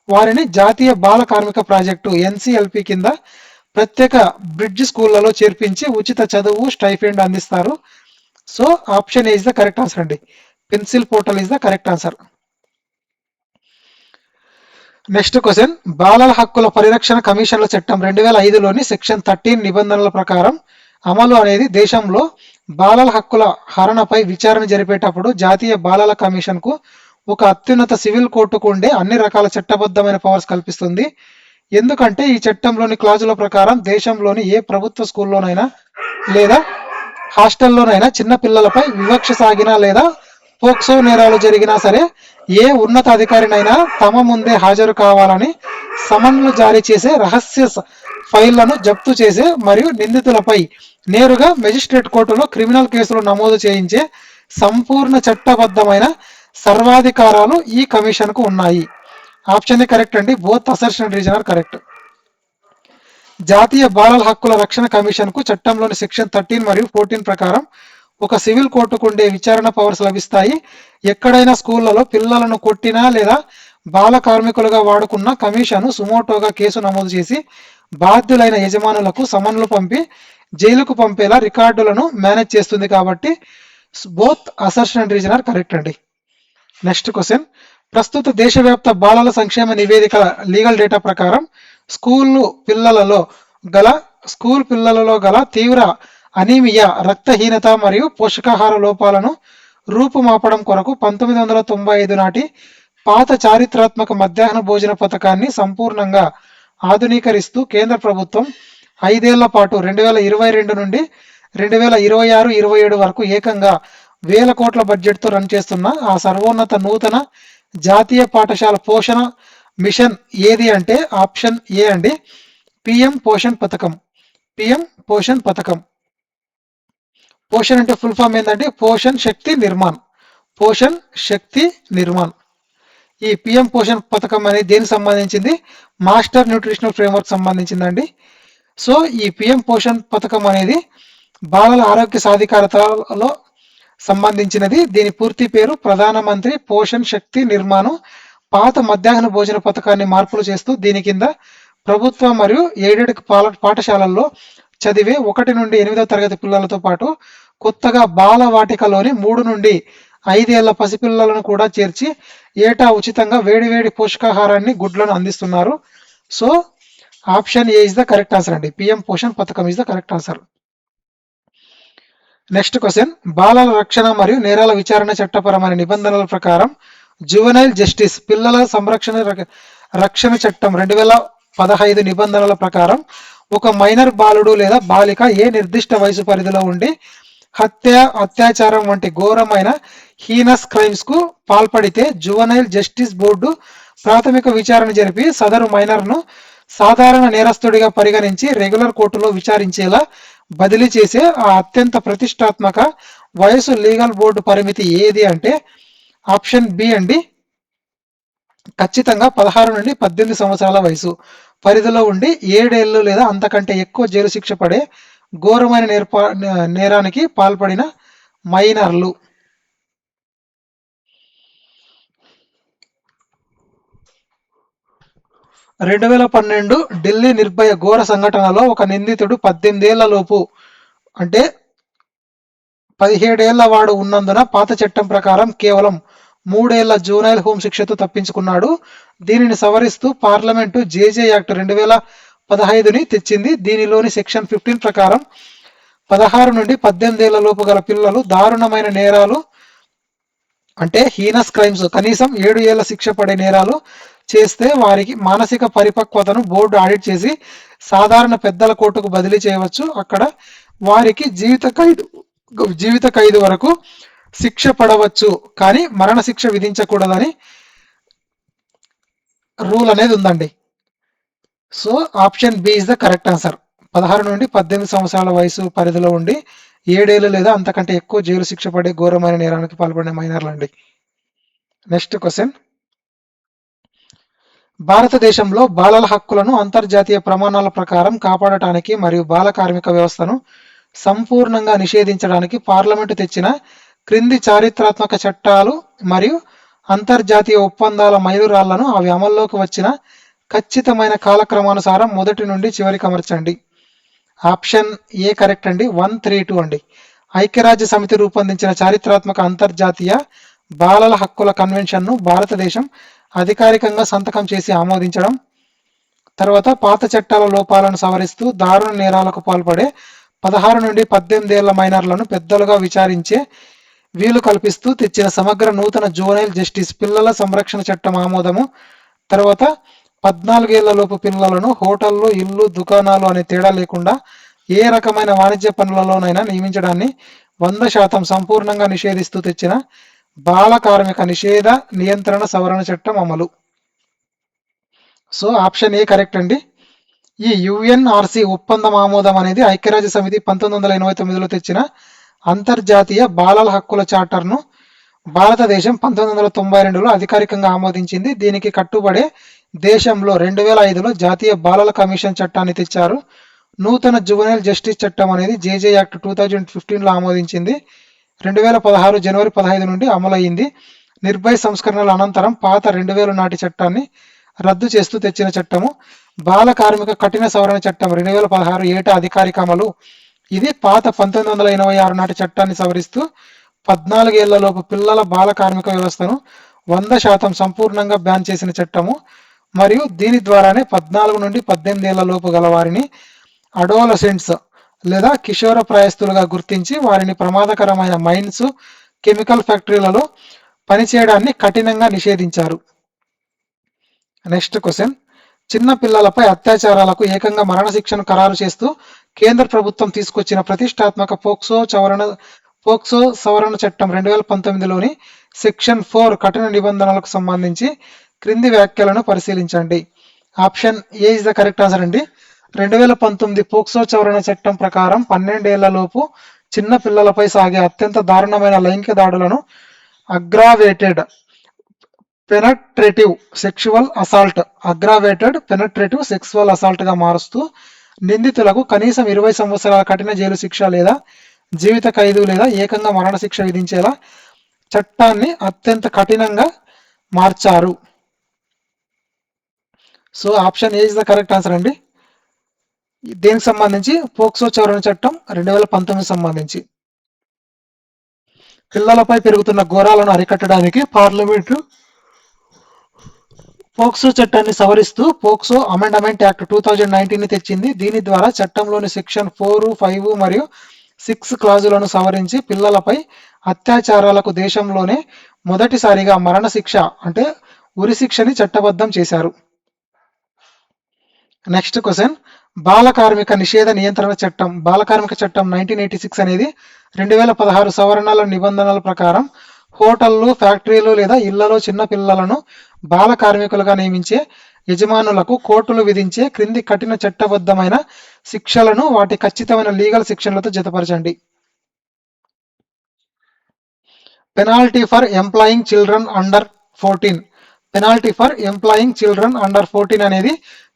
వారిని జాతీయ బాల కార్మిక ప్రాజెక్టు ఎన్సిఎల్పి కింద ప్రత్యేక బ్రిడ్జ్ స్కూళ్లలో చేర్పించి ఉచిత చదువు, స్టైఫెండ్ అందిస్తారు. So option A is the correct answer అండి. Pencil portal is the correct answer. Next question, బాలల హక్కుల పరిరక్షణ కమిషన్ల చట్టం 2005లోని సెక్షన్ 13 నిబంధనల ప్రకారం అమలు అనేది దేశంలో బాలల హక్కుల హరణపై విచారణ జరిపేటప్పుడు జాతీయ బాలల కమిషన్కు ఒక అత్యున్నత సివిల్ కోర్టుకు ఉండే అన్ని రకాల చట్టబద్ధమైన పవర్స్ కల్పిస్తుంది. ఎందుకంటే ఈ చట్టంలోని క్లాజుల ప్రకారం దేశంలోని ఏ ప్రభుత్వ స్కూల్లోనైనా లేదా హాస్టల్లోనైనా చిన్న పిల్లలపై వివక్ష సాగినా లేదా పోక్సో నేరాలు జరిగినా సరే ఏ ఉన్నత అధికారినైనా తమ ముందే హాజరు కావాలని సమన్లు జారీ చేసే, రహస్య ఫైళ్లను జప్తు చేసే మరియు నిందితులపై నేరుగా మెజిస్ట్రేట్ కోర్టులో క్రిమినల్ కేసులు నమోదు చేయించే సంపూర్ణ చట్టబద్ధమైన సర్వాధికారాలు ఈ కమిషన్కు ఉన్నాయి. ఆప్షన్ ఏ కరెక్ట్ అండి. Both assertion and reason are correct. జాతీయ బాలల హక్కుల రక్షణ కమిషన్కు చట్టంలోని సెక్షన్ 13 మరియు 14 ప్రకారం ఒక సివిల్ కోర్టుకు ఉండే విచారణ పవర్స్ లభిస్తాయి. ఎక్కడైనా స్కూళ్లలో పిల్లలను కొట్టినా లేదా బాల కార్మికులుగా వాడుకున్న కమిషను సుమోటోగా కేసు నమోదు చేసి బాధ్యులైన యజమానులకు సమన్లు పంపి జైలుకు పంపేలా రికార్డులను మేనేజ్ చేస్తుంది. కాబట్టి both assertion and reason are correct అండి. నెక్స్ట్ క్వశ్చన్, ప్రస్తుత దేశవ్యాప్త బాలల సంక్షేమ నివేదిక లీగల్ డేటా ప్రకారం స్కూల్ పిల్లలలో గల తీవ్ర అనీమియా, రక్తహీనత మరియు పోషకాహార లోపాలను రూపుమాపడం కొరకు 1995 నాటి పాత చారిత్రాత్మక మధ్యాహ్న భోజన పథకాన్ని సంపూర్ణంగా ఆధునీకరిస్తూ కేంద్ర ప్రభుత్వం 5 ఏళ్ల పాటు 2022 నుండి 2026-27 వరకు ఏకంగా 1000 కోట్ల బడ్జెట్తో రన్ చేస్తున్న ఆ సర్వోన్నత నూతన జాతీయ పాఠశాల పోషణ మిషన్ ఏది అంటే ఆప్షన్ ఏ అండి, పిఎం పోషణ్ పథకం. పిఎం పోషణ్ పథకం. పోషణ్ అంటే ఫుల్ ఫామ్ ఏంటంటే పోషణ్ శక్తి నిర్మాణ్. పోషణ్ శక్తి నిర్మాణ్. ఈ పిఎం పోషణ్ పథకం అనేది దేనికి సంబంధించింది, మాస్టర్ న్యూట్రిషనల్ ఫ్రేమ్వర్క్ సంబంధించిందండి. సో ఈ పిఎం పోషణ్ పథకం అనేది బాలల ఆరోగ్య సాధికారతలో సంబంధించినది. దీని పూర్తి పేరు ప్రధానమంత్రి పోషణ్ శక్తి నిర్మాణం. పాత మధ్యాహ్న భోజన పథకాన్ని మార్పులు చేస్తూ దీని కింద ప్రభుత్వ మరియు ఎయిడెడ్ పాఠశాలల్లో చదివే 1 నుండి 8వ తరగతి పిల్లలతో పాటు కొత్తగా బాలవాటికలోని 3 నుండి 5 ఏళ్ల పసిపిల్లలను కూడా చేర్చి ఏటా ఉచితంగా వేడివేడి పోషకాహారాన్ని, గుడ్లను అందిస్తున్నారు. So option A is the correct answer అండి. పిఎం పోషణ్ పథకం is the correct answer. Next question, బాలల రక్షణ మరియు నేరాల విచారణ చట్టపరమైన నిబంధనల ప్రకారం జువెనైల్ జస్టిస్ పిల్లల రక్షణ చట్టం 2015 నిబంధనల ప్రకారం ఒక మైనర్ బాలుడు లేదా బాలిక ఏ నిర్దిష్ట వయసు పరిధిలో ఉండి హత్య, అత్యాచారం వంటి ఘోరమైన హీనస్ క్రైమ్స్ కు పాల్పడితే జువెనైల్ జస్టిస్ బోర్డు ప్రాథమిక విచారణ జరిపి సదరు మైనర్ను సాధారణ నేరస్తుడిగా పరిగణించి రెగ్యులర్ కోర్టులో విచారించేలా బదిలీ చేసే ఆ అత్యంత ప్రతిష్టాత్మక వయసు లీగల్ బోర్డు పరిమితి ఏది అంటే ఆప్షన్ బి అండి. ఖచ్చితంగా 16 నుండి 18 సంవత్సరాల వయసు పరిధిలో ఉండి 7 ఏళ్ళు లేదా అంతకంటే ఎక్కువ జైలు శిక్ష పడే ఘోరమైన నేరానికి పాల్పడిన మైనర్లు. 2012 ఢిల్లీ నిర్భయ ఘోర సంఘటనలో ఒక నిందితుడు 18 ఏళ్ల లోపు అంటే 17 ఏళ్ల వాడు ఉన్నందున పాత చట్టం ప్రకారం కేవలం 3 ఏళ్ల జూనైల్ హోం శిక్షతో తప్పించుకున్నాడు. దీనిని సవరిస్తూ పార్లమెంటు జేజే యాక్ట్ 2015ని తెచ్చింది. దీనిలోని సెక్షన్ 15 ప్రకారం 16 నుండి 18 ఏళ్ల లోపు గల పిల్లలు దారుణమైన నేరాలు అంటే హీనస్ క్రైమ్స్ కనీసం 7 ఏళ్ల శిక్ష పడే నేరాలు చేస్తే వారికి మానసిక పరిపక్వతను బోర్డు ఆడిట్ చేసి సాధారణ పెద్దల కోర్టుకు బదిలీ చేయవచ్చు. అక్కడ వారికి జీవిత ఖైదు వరకు శిక్ష పడవచ్చు, కానీ మరణ శిక్ష విధించకూడదని రూల్ అనేది ఉందండి. So option B is the correct answer. 16 నుండి 18 సంవత్సరాల వయసు పరిధిలో ఉండి 7 ఏళ్ళు లేదా అంతకంటే ఎక్కువ జైలు శిక్ష పడే ఘోరమైన నేరానికి పాల్పడిన మైనర్లు అండి. నెక్స్ట్ క్వశ్చన్, భారతదేశంలో బాలల హక్కులను అంతర్జాతీయ ప్రమాణాల ప్రకారం కాపాడటానికి మరియు బాల కార్మిక వ్యవస్థను సంపూర్ణంగా నిషేధించడానికి పార్లమెంటు తెచ్చిన క్రింది చారిత్రాత్మక చట్టాలు మరియు అంతర్జాతీయ ఒప్పందాల మైలురాళ్లను అవి అమల్లోకి వచ్చిన ఖచ్చితమైన కాలక్రమానుసారం మొదటి నుండి చివరికి అమర్చండి. ఆప్షన్ ఏ కరెక్ట్ అండి. 132 అండి. ఐక్యరాజ్య సమితి రూపొందించిన చారిత్రాత్మక అంతర్జాతీయ బాలల హక్కుల కన్వెన్షన్ను భారతదేశం అధికారికంగా సంతకం చేసి ఆమోదించడం. తర్వాత పాత చట్టాల లోపాలను సవరిస్తూ దారుణ నేరాలకు పాల్పడే 16 నుండి 18 ఏళ్ల మైనర్లను పెద్దలుగా విచారించే వీలు కల్పిస్తూ తెచ్చిన సమగ్ర నూతన జువెనైల్ జస్టిస్ పిల్లల సంరక్షణ చట్టం ఆమోదము. తర్వాత 14 ఏళ్ల లోపు పిల్లలను హోటళ్లు, ఇల్లు, దుకాణాలు అనే తేడా లేకుండా ఏ రకమైన వాణిజ్య పనులలోనైనా నియమించడాన్ని 100% సంపూర్ణంగా నిషేధిస్తూ తెచ్చిన బాల కార్మిక నిషేధ నియంత్రణ సవరణ చట్టం అమలు. సో ఆప్షన్ ఏ కరెక్ట్ అండి. ఈ యుఎన్ఆర్సి ఒప్పందం ఆమోదం అనేది ఐక్యరాజ్య సమితి 1989లో తెచ్చిన అంతర్జాతీయ బాలల హక్కుల చార్టర్ను భారతదేశం 1992లో అధికారికంగా ఆమోదించింది. దీనికి కట్టుబడే దేశంలో 2005లో జాతీయ బాలల కమిషన్ చట్టాన్ని తెచ్చారు. నూతన జువెనైల్ జస్టిస్ చట్టం అనేది జేజే యాక్ట్ 2015లో ఆమోదించింది. 2016 జనవరి 15 నుండి అమలయ్యింది. నిర్భయ్ సంస్కరణల అనంతరం పాత 2000 నాటి చట్టాన్ని రద్దు చేస్తూ తెచ్చిన చట్టము బాల కార్మిక కఠిన సవరణ చట్టం 2016 ఏటా అధికారిక అమలు. ఇది పాత 1986 నాటి చట్టాన్ని సవరిస్తూ 14 ఏళ్లలోపు పిల్లల బాల కార్మిక వ్యవస్థను 100% సంపూర్ణంగా బ్యాన్ చేసిన చట్టము. మరియు దీని ద్వారానే 14 నుండి 18 ఏళ్ల లోపు గల వారిని అడోలసెంట్స్ లేదా కిషోర ప్రాయస్తులుగా గుర్తించి వారిని ప్రమాదకరమైన మైన్స్, కెమికల్ ఫ్యాక్టరీలలో పనిచేయడాన్ని కఠినంగా నిషేధించారు. నెక్స్ట్ క్వశ్చన్, చిన్న పిల్లలపై అత్యాచారాలకు ఏకంగా మరణశిక్షను ఖరారు చేస్తూ కేంద్ర ప్రభుత్వం తీసుకొచ్చిన ప్రతిష్టాత్మక పోక్సో సవరణ చట్టం 2019లోని సెక్షన్ 4 కఠిన నిబంధనలకు సంబంధించి క్రింది వ్యాఖ్యలను పరిశీలించండి. Option A is the correct answer అండి. 2019 పోక్సో సవరణ చట్టం ప్రకారం 12 ఏళ్లలోపు చిన్న పిల్లలపై సాగే అత్యంత దారుణమైన లైంగిక దాడులను అగ్రావేటెడ్ పెనట్రేటివ్ సెక్షువల్ అసాల్ట్ గా మారుస్తూ నిందితులకు కనీసం 20 సంవత్సరాల కఠిన జైలు శిక్ష లేదా జీవిత ఖైదు లేదా ఏకంగా మరణశిక్ష విధించేలా చట్టాన్ని అత్యంత కఠినంగా మార్చారు. So option A is the correct answer అండి. దేనికి సంబంధించి? పోక్సో సవరణ చట్టం 2019 సంబంధించి. పిల్లలపై పెరుగుతున్న ఘోరాలను అరికట్టడానికి పార్లమెంటు పోక్సో చట్టాన్ని సవరిస్తూ పోక్సో అమెండ్మెంట్ యాక్ట్ 2019 తెచ్చింది. దీని ద్వారా చట్టంలోని సెక్షన్ 4, 5 మరియు 6 క్లాజులను సవరించి పిల్లలపై అత్యాచారాలకు దేశంలోనే మొదటిసారిగా మరణశిక్ష అంటే ఉరిశిక్షని చట్టబద్ధం చేశారు. నెక్స్ట్ క్వశ్చన్, బాల కార్మిక నిషేధ నియంత్రణ చట్టం బాల కార్మిక చట్టం 1986 అనేది 2016 సవరణల నిబంధనల ప్రకారం హోటళ్లు, ఫ్యాక్టరీలు లేదా ఇళ్లలో చిన్న పిల్లలను బాల కార్మికులుగా నియమించే యజమానులకు కోర్టులు విధించే క్రింది కఠిన చట్టబద్ధమైన శిక్షలను వాటి ఖచ్చితమైన లీగల్ శిక్షణలతో జతపరచండి. Penalty for employing children under 14. Penalty for employing children under 14 అనేది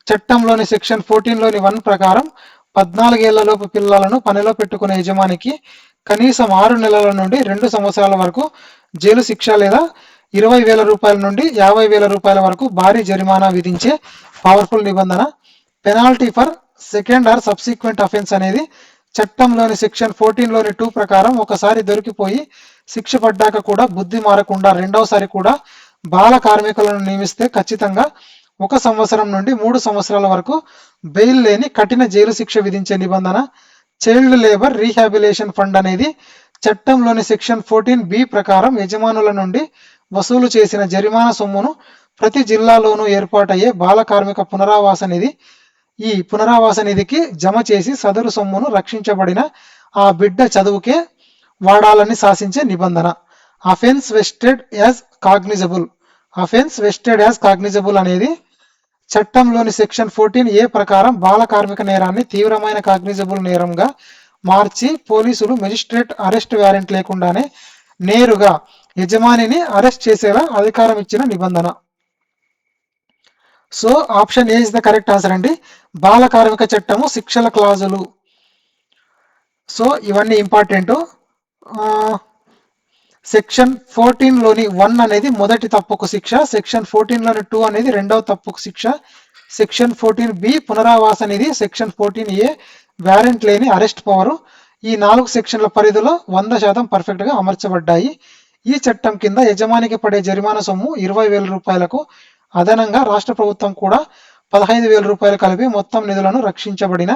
చట్టంలోని సెక్షన్ 14లోని 1 ప్రకారం 14 ఏళ్లలోపు పిల్లలను పనిలో పెట్టుకునే యజమానికి కనీసం 6 నెలల నుండి 2 సంవత్సరాల వరకు జైలు శిక్ష లేదా 20,000 రూపాయల నుండి 50,000 రూపాయల వరకు భారీ జరిమానా విధించే పవర్ఫుల్ నిబంధన. Penalty for second are subsequent offence అనేది చట్టంలోని సెక్షన్ 14లోని 2 ప్రకారం ఒకసారి దొరికిపోయి శిక్ష పడ్డాక కూడా బుద్ధి మారకుండా రెండవసారి కూడా బాల కార్మికులను నియమిస్తే ఖచ్చితంగా 1 సంవత్సరం నుండి 3 సంవత్సరాల వరకు బెయిల్ లేని కఠిన జైలు శిక్ష విధించే నిబంధన. చైల్డ్ లేబర్ రీహాబిలేషన్ ఫండ్ అనేది చట్టంలోని సెక్షన్ 14B ప్రకారం యజమానుల నుండి వసూలు చేసిన జరిమానా సొమ్మును ప్రతి జిల్లాలోనూ ఏర్పాటయ్యే బాల కార్మిక పునరావాస నిధి ఈ పునరావాస నిధికి జమ చేసి సదరు సొమ్మును రక్షించబడిన ఆ బిడ్డ చదువుకే వాడాలని శాసించే నిబంధన. Offence vested as cognizable offence vested as cognisable అనేది చట్టంలోని సెక్షన్ 14A ప్రకారం బాల కార్మిక నేరాన్ని తీవ్రమైన కాగ్నిజబుల్ నేరంగా మార్చి పోలీసులు మెజిస్ట్రేట్ అరెస్ట్ వారెంట్ లేకుండానే నేరుగా యజమానిని అరెస్ట్ చేసేలా అధికారం ఇచ్చిన నిబంధన. So option A is the correct answer అండి. బాల కార్మిక చట్టము శిక్షల క్లాజులు. సో ఇవన్నీ ఇంపార్టెంట్. సెక్షన్ 14లోని 1 అనేది మొదటి తప్పుకు శిక్ష, సెక్షన్ 14లోని 2 అనేది రెండవ తప్పుకు శిక్ష, సెక్షన్ 14B పునరావాస నిధి, సెక్షన్ 14A వారెంట్ లేని అరెస్ట్ పవరు ఈ 4 సెక్షన్ల పరిధిలో 100% పర్ఫెక్ట్గా అమర్చబడ్డాయి. ఈ చట్టం కింద యజమానికి పడే జరిమానా సొమ్ము 20,000 రూపాయలకు అదనంగా రాష్ట్ర ప్రభుత్వం కూడా 15,000 రూపాయలు కలిపి మొత్తం నిధులను రక్షించబడిన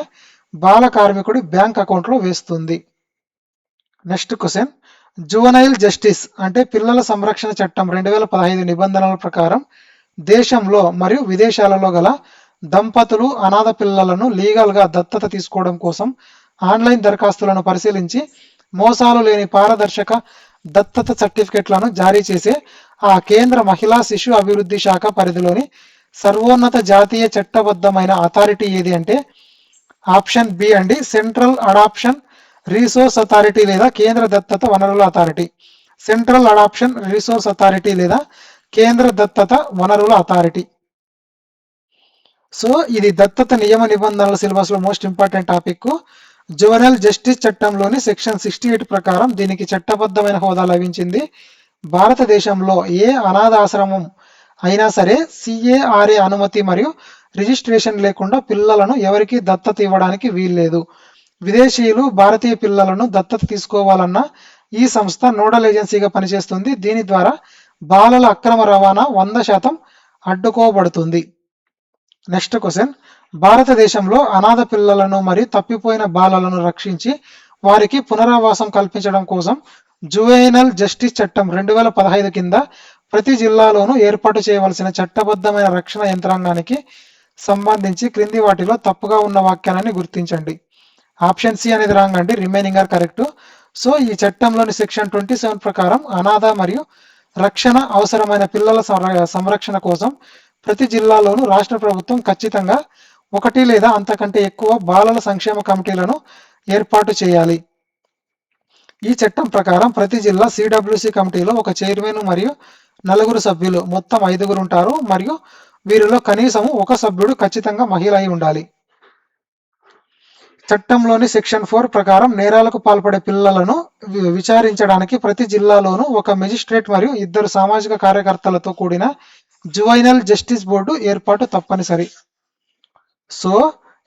బాల కార్మికుడి బ్యాంక్ అకౌంట్లో వేస్తుంది. నెక్స్ట్ క్వశ్చన్, జువనైల్ జస్టిస్ అంటే పిల్లల సంరక్షణ చట్టం 2015 నిబంధనల ప్రకారం దేశంలో మరియు విదేశాలలో గల దంపతులు అనాథ పిల్లలను లీగల్గా దత్తత తీసుకోవడం కోసం ఆన్లైన్ దరఖాస్తులను పరిశీలించి మోసాలు లేని పారదర్శక దత్తత సర్టిఫికెట్లను జారీ చేసే ఆ కేంద్ర మహిళా శిశు అభివృద్ధి శాఖ పరిధిలోని సర్వోన్నత జాతీయ చట్టబద్ధమైన అథారిటీ ఏది అంటే ఆప్షన్ బి అండి, సెంట్రల్ అడాప్షన్ రీసోర్స్ అథారిటీ లేదా కేంద్ర దత్తత వనరుల authority. Central adoption resource authority లేదా కేంద్ర దత్తత వనరుల అథారిటీ. సో ఇది దత్తత నియమ నిబంధనల సిలబస్లో most important topic. Juvenile justice చట్టంలోని సెక్షన్ 68 ప్రకారం దీనికి చట్టబద్ధమైన హోదా లభించింది. భారతదేశంలో ఏ అనాథాశ్రమం అయినా సరే CARA అనుమతి మరియు రిజిస్ట్రేషన్ లేకుండా పిల్లలను ఎవరికీ దత్తత ఇవ్వడానికి వీల్లేదు. విదేశీయులు భారతీయ పిల్లలను దత్తత తీసుకోవాలన్న ఈ సంస్థ నోడల్ ఏజెన్సీగా పనిచేస్తుంది. దీని ద్వారా బాలల అక్రమ రవాణా 100% అడ్డుకోబడుతుంది. నెక్స్ట్ క్వశ్చన్, భారతదేశంలో అనాథ పిల్లలను మరియు తప్పిపోయిన బాలలను రక్షించి వారికి పునరావాసం కల్పించడం కోసం జువెనైల్ జస్టిస్ చట్టం 2015 కింద ప్రతి జిల్లాలోనూ ఏర్పాటు చేయవలసిన చట్టబద్ధమైన రక్షణ యంత్రాంగానికి సంబంధించి క్రింది వాటిలో తప్పుగా ఉన్న వాక్యాన్ని గుర్తించండి. ఆప్షన్ సి అనేది రాంగ్ అండి, రిమైనింగ్ ఆర్ కరెక్ట్. సో ఈ చట్టంలోని సెక్షన్ 27 ప్రకారం అనాథ మరియు రక్షణ అవసరమైన పిల్లల సంరక్షణ కోసం ప్రతి జిల్లాలోనూ రాష్ట్ర ప్రభుత్వం ఖచ్చితంగా 1 లేదా అంతకంటే ఎక్కువ బాలల సంక్షేమ కమిటీలను ఏర్పాటు చేయాలి. ఈ చట్టం ప్రకారం ప్రతి జిల్లా CWC కమిటీలో ఒక చైర్మన్ మరియు 4 సభ్యులు మొత్తం 5 ఉంటారు మరియు వీరిలో కనీసం ఒక సభ్యుడు ఖచ్చితంగా మహిళ అయి ఉండాలి. చట్టంలోని సెక్షన్ 4 ప్రకారం నేరాలకు పాల్పడే పిల్లలను విచారించడానికి ప్రతి జిల్లాలోనూ ఒక మెజిస్ట్రేట్ మరియు 2 సామాజిక కార్యకర్తలతో కూడిన జువైనల్ జస్టిస్ బోర్డు ఏర్పాటు తప్పనిసరి. సో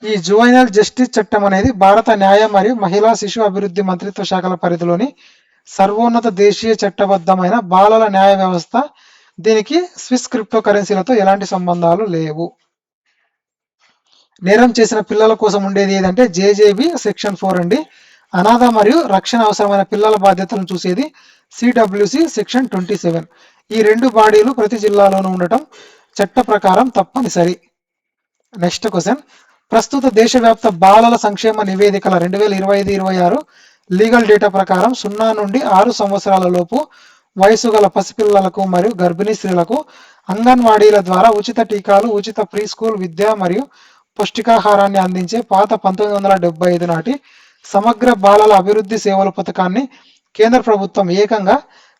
ఈ జువైనల్ జస్టిస్ చట్టం అనేది భారత న్యాయ మరియు మహిళా శిశు అభివృద్ధి మంత్రిత్వ శాఖల పరిధిలోని సర్వోన్నత దేశీయ చట్టబద్ధమైన బాలల న్యాయ వ్యవస్థ. దీనికి స్విస్ క్రిప్టో కరెన్సీలతో ఎలాంటి సంబంధాలు లేవు. నేరం చేసిన పిల్లల కోసం ఉండేది ఏదంటే జేజేబీ సెక్షన్ 4 అండి. అనాథ మరియు రక్షణ అవసరమైన పిల్లల బాధ్యతలను చూసేది సిడబ్ల్యూసి సెక్షన్ 27. ఈ 2 బాడీలు ప్రతి జిల్లాలోనూ ఉండటం చట్ట ప్రకారం తప్పనిసరి. నెక్స్ట్ క్వశ్చన్, ప్రస్తుత దేశవ్యాప్త బాలల సంక్షేమ నివేదికల 2025-26 లీగల్ డేటా ప్రకారం 0 నుండి 6 సంవత్సరాల లోపు వయసు గల పసిపిల్లలకు మరియు గర్భిణీ స్త్రీలకు అంగన్వాడీల ద్వారా ఉచిత టీకాలు, ఉచిత ప్రీ స్కూల్ విద్య మరియు పౌష్టికాహారాన్ని అందించే పాత 1975 నాటి సమగ్ర బాలల అభివృద్ధి సేవల పథకాన్ని కేంద్ర ప్రభుత్వం ఏకంగా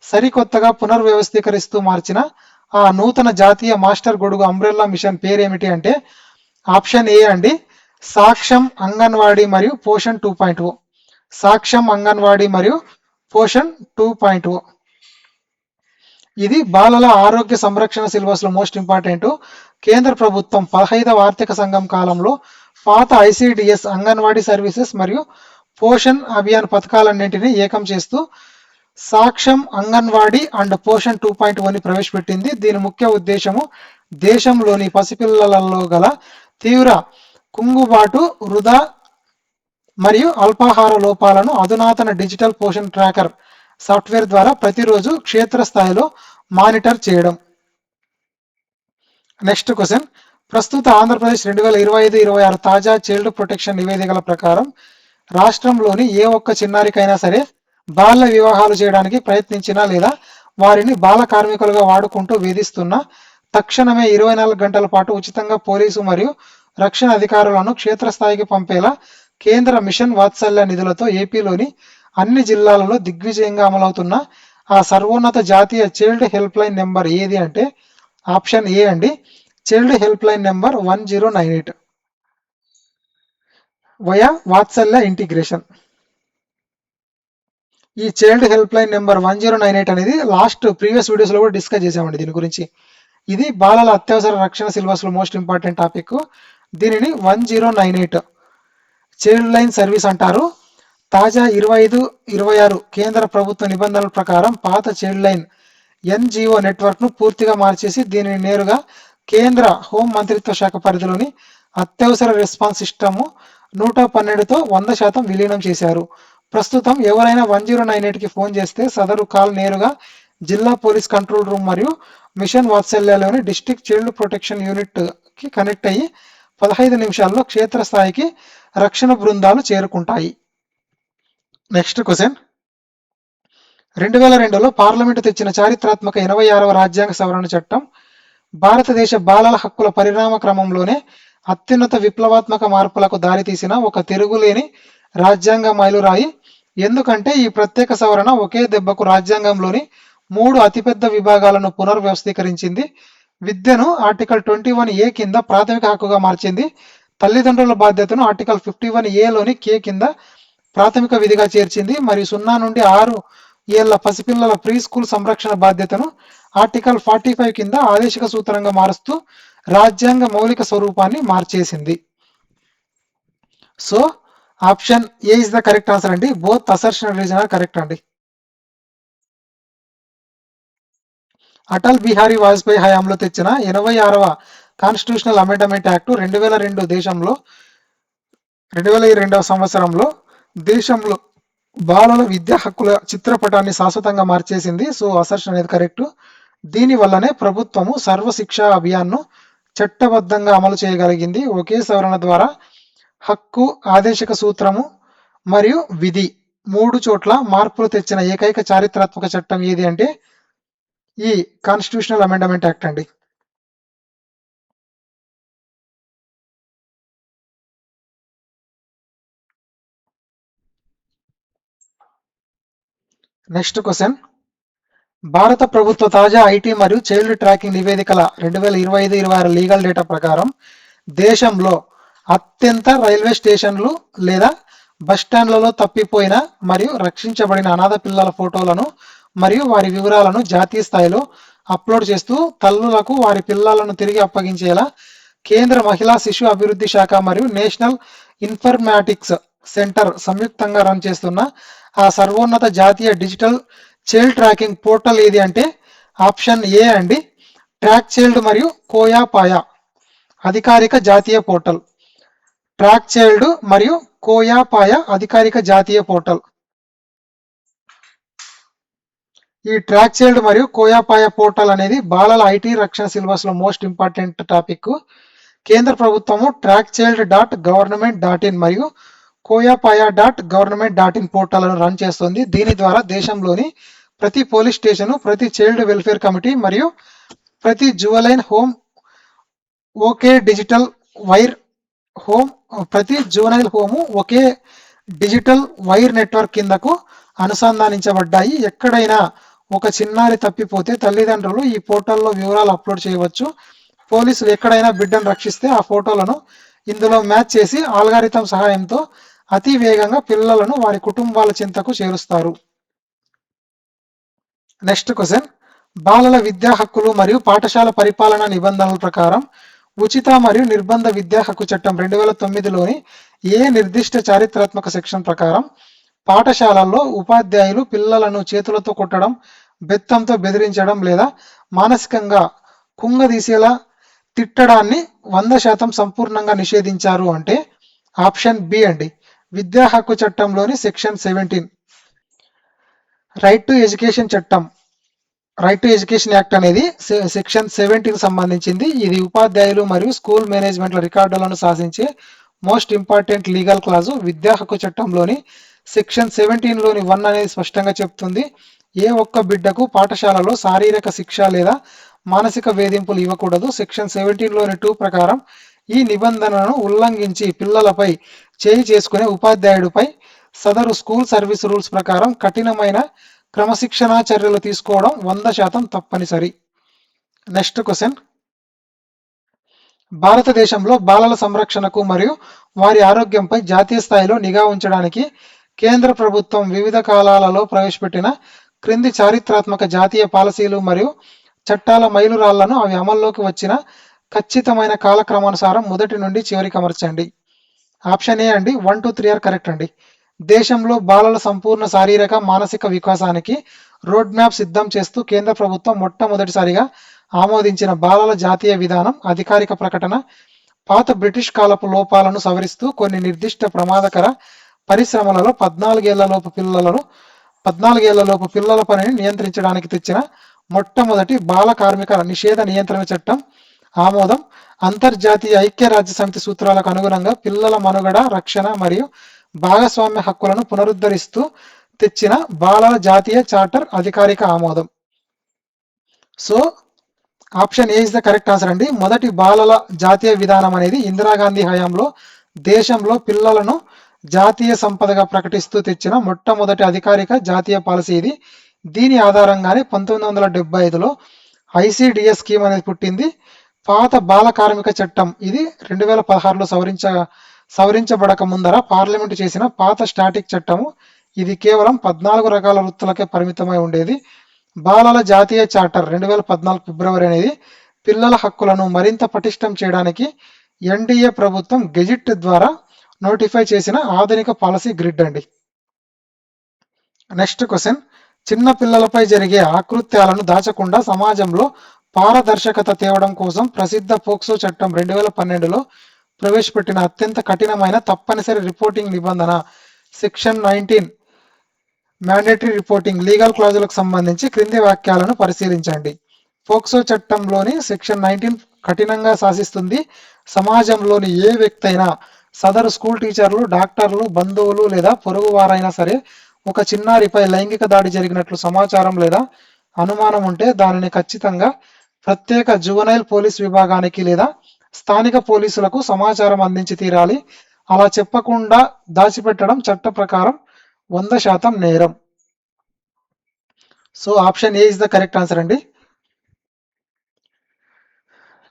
సరికొత్తగా పునర్వ్యవస్థీకరిస్తూ మార్చిన ఆ నూతన జాతీయ మాస్టర్ గొడుగు అంబ్రెల్లా మిషన్ పేరేమిటి అంటే ఆప్షన్ ఏ అండి, సాక్ష్యం అంగన్వాడీ మరియు పోషణ్ 2.0. సాక్ష్యం అంగన్వాడీ మరియు పోషణ్ 2.0. ఇది బాలల ఆరోగ్య సంరక్షణ సిలబస్ లో మోస్ట్ ఇంపార్టెంట్. కేంద్ర ప్రభుత్వం 15వ ఆర్థిక సంఘం కాలంలో పాత ఐసిడిఎస్ అంగన్వాడీ సర్వీసెస్ మరియు పోషణ్ అభియాన్ పథకాలన్నింటినీ ఏకం చేస్తూ సాక్ష్యం అంగన్వాడీ అండ్ పోషణ్ 2.0ని ప్రవేశపెట్టింది. దీని ముఖ్య ఉద్దేశము దేశంలోని పసిపిల్లలలో గల తీవ్ర కుంగుబాటు, వృధా మరియు అల్పాహార లోపాలను అధునాతన డిజిటల్ పోషణ్ ట్రాకర్ సాఫ్ట్వేర్ ద్వారా ప్రతిరోజు క్షేత్రస్థాయిలో మానిటర్ చేయడం. నెక్స్ట్ క్వశ్చన్, ప్రస్తుత ఆంధ్రప్రదేశ్ 2025-26 తాజా చైల్డ్ ప్రొటెక్షన్ నివేదికల ప్రకారం రాష్ట్రంలోని ఏ ఒక్క చిన్నారికైనా సరే బాల్య వివాహాలు చేయడానికి ప్రయత్నించినా లేదా వారిని బాల కార్మికులుగా వాడుకుంటూ వేధిస్తున్నా తక్షణమే 24 గంటల పాటు ఉచితంగా పోలీసు మరియు రక్షణ అధికారులను క్షేత్రస్థాయికి పంపేలా కేంద్ర మిషన్ వాత్సల్య నిధులతో ఏపీలోని అన్ని జిల్లాలలో దిగ్విజయంగా అమలవుతున్న ఆ సర్వోన్నత జాతీయ చైల్డ్ హెల్ప్ లైన్ నెంబర్ ఏది అంటే ఆప్షన్ ఏ అండి, child help line number 1098 via Vatsalya integration. ఈ చైల్డ్ హెల్ప్ లైన్ నెంబర్ 1098 అనేది లాస్ట్ ప్రీవియస్ వీడియోస్ లో కూడా డిస్కస్ చేసామండి దీని గురించి. ఇది బాలల అత్యవసర రక్షణ సిలబస్ లో మోస్ట్ ఇంపార్టెంట్ టాపిక్. దీనిని 1098 చైల్డ్ లైన్ సర్వీస్ అంటారు. తాజా 25-26 కేంద్ర ప్రభుత్వ నిబంధనల ప్రకారం పాత చైల్డ్ లైన్ ఎన్జిఓ నెట్వర్క్ ను పూర్తిగా మార్చేసి దీనిని నేరుగా కేంద్ర హోం మంత్రిత్వ శాఖ పరిధిలోని అత్యవసర రెస్పాన్స్ సిస్టమ్ 112తో 100% విలీనం చేశారు. ప్రస్తుతం ఎవరైనా 1098కి ఫోన్ చేస్తే సదరు కాల్ నేరుగా జిల్లా పోలీస్ కంట్రోల్ రూమ్ మరియు మిషన్ వాత్సల్యలోని డిస్ట్రిక్ట్ చైల్డ్ ప్రొటెక్షన్ యూనిట్ కి కనెక్ట్ అయ్యి 15 నిమిషాల్లో క్షేత్రస్థాయికి రక్షణ బృందాలు చేరుకుంటాయి. నెక్స్ట్ క్వశ్చన్, 2002లో పార్లమెంటు తెచ్చిన చారిత్రాత్మక 86వ రాజ్యాంగ సవరణ చట్టం భారతదేశ బాలల హక్కుల పరిణామ క్రమంలోనే అత్యున్నత విప్లవాత్మక మార్పులకు దారితీసిన ఒక తిరుగులేని రాజ్యాంగ మైలురాయి. ఎందుకంటే ఈ ప్రత్యేక సవరణ ఒకే దెబ్బకు రాజ్యాంగంలోని 3 అతిపెద్ద విభాగాలను పునర్వ్యవస్థీకరించింది. విద్యను ఆర్టికల్ 21A కింద ప్రాథమిక హక్కుగా మార్చింది. తల్లిదండ్రుల బాధ్యతను ఆర్టికల్ 51Aలోని కే కింద ప్రాథమిక విధిగా చేర్చింది. మరియు 0 నుండి 6 ఏళ్ల పసిపిల్లల ప్రీ స్కూల్ సంరక్షణ బాధ్యతను ఆర్టికల్ 45 కింద ఆదేశిక సూత్రంగా మారుస్తూ రాజ్యాంగ మౌలిక స్వరూపాన్ని మార్చేసింది. So option A is the correct answer అండి. Both assertion and reason are correct అండి. అటల్ బిహారీ వాజ్పేయి హయాంలో తెచ్చిన 86వ కాన్స్టిట్యూషనల్ అమెండ్మెంట్ యాక్ట్ 2002 దేశంలో 2002వ సంవత్సరంలో దేశంలో బాలల విద్యా హక్కుల చిత్రపటాన్ని శాశ్వతంగా మార్చేసింది. సో అసర్షన్ అనేది కరెక్ట్. దీని వల్లనే ప్రభుత్వము సర్వశిక్ష అభియాన్ను చట్టబద్ధంగా అమలు చేయగలిగింది. ఒకే సవరణ ద్వారా హక్కు, ఆదేశిక సూత్రము మరియు విధి 3 చోట్ల మార్పులు తెచ్చిన ఏకైక చారిత్రాత్మక చట్టం ఏది అంటే ఈ కాన్స్టిట్యూషనల్ అమెండ్మెంట్ యాక్ట్ అండి. నెక్స్ట్ క్వశ్చన్, భారత ప్రభుత్వ తాజా ఐటీ మరియు చైల్డ్ ట్రాకింగ్ నివేదికల 2025-26 లీగల్ డేటా ప్రకారం దేశంలో అత్యంత రైల్వే స్టేషన్లు లేదా బస్ స్టాండ్లలో తప్పిపోయిన మరియు రక్షించబడిన అనాథ పిల్లల ఫోటోలను మరియు వారి వివరాలను జాతీయ స్థాయిలో అప్లోడ్ చేస్తూ తల్లులకు వారి పిల్లలను తిరిగి అప్పగించేలా కేంద్ర మహిళా శిశు అభివృద్ధి శాఖ మరియు నేషనల్ ఇన్ఫర్మాటిక్స్ సెంటర్ సంయుక్తంగా రన్ చేస్తున్న ఆ సర్వోన్నత జాతీయ డిజిటల్ చైల్డ్ ట్రాకింగ్ పోర్టల్ ఏది అంటే ఆప్షన్ ఏ అండి, ట్రాక్ చైల్డ్ మరియు కోయా పాయా అధికారిక జాతీయ పోర్టల్. ట్రాక్ చైల్డ్ మరియు కోయా పాయా అధికారిక జాతీయ పోర్టల్. ఈ ట్రాక్ చైల్డ్ మరియు కోయాపాయ పోర్టల్ అనేది బాలల ఐటీ రక్షణ సిలబస్ లో మోస్ట్ ఇంపార్టెంట్ టాపిక్. కేంద్ర ప్రభుత్వము ట్రాక్ చైల్డ్ .gov.in మరియు కోయాపాయ .gov.in పోర్టల్ను రన్ చేస్తుంది. దీని ద్వారా దేశంలోని ప్రతి పోలీస్ స్టేషన్, ప్రతి చైల్డ్ వెల్ఫేర్ కమిటీ మరియు ప్రతి జువెలైన్ హోమ్ ఒకే డిజిటల్ వైర్ హోమ్ ప్రతి జువెనైల్ హోము ఒకే డిజిటల్ వైర్ నెట్వర్క్ కిందకు అనుసంధానించబడ్డాయి. ఎక్కడైనా ఒక చిన్నారి తప్పిపోతే తల్లిదండ్రులు ఈ పోర్టల్లో వివరాలు అప్లోడ్ చేయవచ్చు. పోలీసులు ఎక్కడైనా బిడ్డను రక్షిస్తే ఆ ఫోటోలను ఇందులో మ్యాచ్ చేసి ఆల్గారిథం సహాయంతో అతి వేగంగా పిల్లలను వారి కుటుంబాల చింతకు చేరుస్తారు. నెక్స్ట్ క్వశ్చన్, బాలల విద్యా హక్కులు మరియు పాఠశాల పరిపాలన నిబంధనల ప్రకారం ఉచిత మరియు నిర్బంధ విద్యా హక్కు చట్టం 2009లోని ఏ నిర్దిష్ట చారిత్రాత్మక సెక్షన్ ప్రకారం పాఠశాలల్లో ఉపాధ్యాయులు పిల్లలను చేతులతో కొట్టడం, బెత్తంతో బెదిరించడం లేదా మానసికంగా కుంగదీసేలా తిట్టడాన్ని 100% సంపూర్ణంగా నిషేధించారు అంటే ఆప్షన్ బి అండి, విద్యా హక్కు చట్టంలోని సెక్షన్ 17. రైట్ టు ఎడ్యుకేషన్ చట్టం, రైట్ టు ఎడ్యుకేషన్ యాక్ట్ అనేది సెక్షన్ 17కి సంబంధించింది. ఇది ఉపాధ్యాయులు మరియు స్కూల్ మేనేజ్మెంట్ల రికార్డులను శాసించే మోస్ట్ ఇంపార్టెంట్ లీగల్ క్లాజు. విద్యా హక్కు చట్టంలోని సెక్షన్ 17లోని 1 అనేది స్పష్టంగా చెప్తుంది, ఏ ఒక్క బిడ్డకు పాఠశాలలో శారీరక శిక్ష లేదా మానసిక వేధింపులు ఇవ్వకూడదు. సెక్షన్ 17లోని 2 ప్రకారం ఈ నిబంధనను ఉల్లంఘించి పిల్లలపై చేయి చేసుకునే ఉపాధ్యాయుడిపై సదరు స్కూల్ సర్వీస్ రూల్స్ ప్రకారం కఠినమైన క్రమశిక్షణా చర్యలు తీసుకోవడం 100% తప్పనిసరి. నెక్స్ట్ క్వశ్చన్, భారతదేశంలో బాలల సంరక్షణకు మరియు వారి ఆరోగ్యంపై జాతీయ స్థాయిలో నిఘా ఉంచడానికి కేంద్ర ప్రభుత్వం వివిధ కాలాలలో ప్రవేశపెట్టిన క్రింది చారిత్రాత్మక జాతీయ పాలసీలు మరియు చట్టాల మైలురాళ్లను అవి అమల్లోకి వచ్చిన ఖచ్చితమైన కాలక్రమానుసారం మొదటి నుండి చివరికి అమర్చండి. ఆప్షన్ ఏ అండి, 1, 2, 3 ఆర్ కరెక్ట్ అండి. దేశంలో బాలల సంపూర్ణ శారీరక మానసిక వికాసానికి రోడ్ మ్యాప్ సిద్ధం చేస్తూ కేంద్ర ప్రభుత్వం మొట్టమొదటిసారిగా ఆమోదించిన బాలల జాతీయ విధానం అధికారిక ప్రకటన పాత బ్రిటిష్ కాలపు లోపాలను సవరిస్తూ కొన్ని నిర్దిష్ట ప్రమాదకర పరిశ్రమలలో 14 ఏళ్లలోపు పిల్లల పనిని నియంత్రించడానికి తెచ్చిన మొట్టమొదటి బాల కార్మిక నిషేధ నియంత్రణ చట్టం ఆమోదం. అంతర్జాతీయ ఐక్యరాజ్య సమితి సూత్రాలకు అనుగుణంగా పిల్లల మనుగడ, రక్షణ మరియు భాగస్వామ్య హక్కులను పునరుద్ధరిస్తూ తెచ్చిన బాలల జాతీయ చార్టర్ అధికారిక ఆమోదం. So option A is the correct answer అండి. మొదటి బాలల జాతీయ విధానం అనేది ఇందిరాగాంధీ హయాంలో దేశంలో పిల్లలను జాతీయ సంపదగా ప్రకటిస్తూ తెచ్చిన మొట్టమొదటి అధికారిక జాతీయ పాలసీ ఇది. దీని ఆధారంగానే 1975లో ఐసిడిఎస్ స్కీమ్ అనేది పుట్టింది. పాత బాల కార్మిక చట్టం ఇది 2016లో సవరించబడక ముందర పార్లమెంటు చేసిన పాత స్టాటిక్ చట్టము. ఇది కేవలం 14 రకాల వృత్తులకే పరిమితమై ఉండేది. బాలల జాతీయ చార్టర్ 2014 ఫిబ్రవరి అనేది పిల్లల హక్కులను మరింత పటిష్టం చేయడానికి ఎన్డీఏ ప్రభుత్వం గెజిట్ ద్వారా నోటిఫై చేసిన ఆధునిక పాలసీ గ్రిడ్ అండి. నెక్స్ట్ క్వశ్చన్, చిన్న పిల్లలపై జరిగే ఆకృత్యాలను దాచకుండా సమాజంలో పారదర్శకత తేవడం కోసం ప్రసిద్ధ పోక్సో చట్టం 2012లో ప్రవేశపెట్టిన అత్యంత కఠినమైన తప్పనిసరి రిపోర్టింగ్ నిబంధన సెక్షన్ 19 మ్యాండేటరీ రిపోర్టింగ్ లీగల్ క్లాజులకు సంబంధించి క్రింది వాక్యాలను పరిశీలించండి. పోక్సో చట్టంలోని సెక్షన్ 19 కఠినంగా శాసిస్తుంది. సమాజంలోని ఏ వ్యక్తి అయినా, సదరు స్కూల్ టీచర్లు, డాక్టర్లు, బంధువులు లేదా పొరుగు వారైనా సరే ఒక చిన్నారిపై లైంగిక దాడి జరిగినట్లు సమాచారం లేదా అనుమానం ఉంటే దానిని ఖచ్చితంగా ప్రత్యేక జువెనైల్ పోలీస్ విభాగానికి లేదా స్థానిక పోలీసులకు సమాచారం అందించి తీరాలి. అలా చెప్పకుండా దాచిపెట్టడం చట్ట ప్రకారం 100% నేరం. So option A is the correct answer అండి.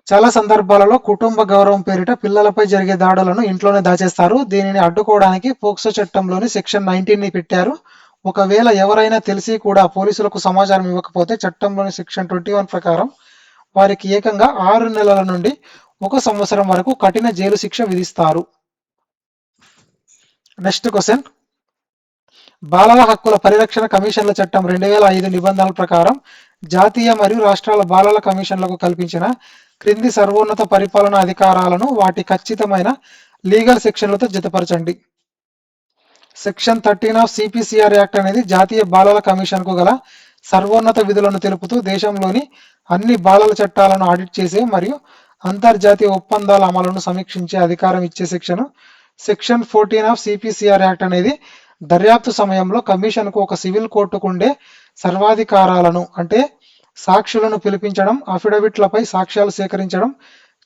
చాలా సందర్భాలలో కుటుంబ గౌరవం పేరిట పిల్లలపై జరిగే దాడులను ఇంట్లోనే దాచేస్తారు. దీనిని అడ్డుకోవడానికి పోక్సో చట్టంలోని సెక్షన్ 19ని పెట్టారు. ఒకవేళ ఎవరైనా తెలిసి కూడా పోలీసులకు సమాచారం ఇవ్వకపోతే చట్టంలోని సెక్షన్ 21 ప్రకారం వారికి ఏకంగా 6 నెలల నుండి 1 సంవత్సరం వరకు కఠిన జైలు శిక్ష విధిస్తారు. Next question. బాలల హక్కుల పరిరక్షణ కమిషన్ల చట్టం 2005 నిబంధనల ప్రకారం జాతీయ మరియు రాష్ట్రాల బాలల కమిషన్లకు కల్పించిన క్రింది సర్వోన్నత పరిపాలనా అధికారాలను వాటి ఖచ్చితమైన లీగల్ సెక్షన్లతో జతపరచండి. సెక్షన్ 13 ఆఫ్ సిపిసిఆర్ యాక్ట్ అనేది జాతీయ బాలల కమిషన్కు గల సర్వోన్నత విధులను తెలుపుతూ దేశంలోని అన్ని బాలల చట్టాలను ఆడిట్ చేసే మరియు అంతర్జాతీయ ఒప్పందాల అమలును సమీక్షించే అధికారం ఇచ్చే సెక్షన్. సెక్షన్ 14 ఆఫ్ సిపిసిఆర్ యాక్ట్ అనేది దర్యాప్తు సమయంలో కమిషన్కు ఒక సివిల్ కోర్టుకు ఉండే సర్వాధికారాలను అంటే సాక్షులను పిలిపించడం, అఫిడవిట్లపై సాక్ష్యాలు సేకరించడం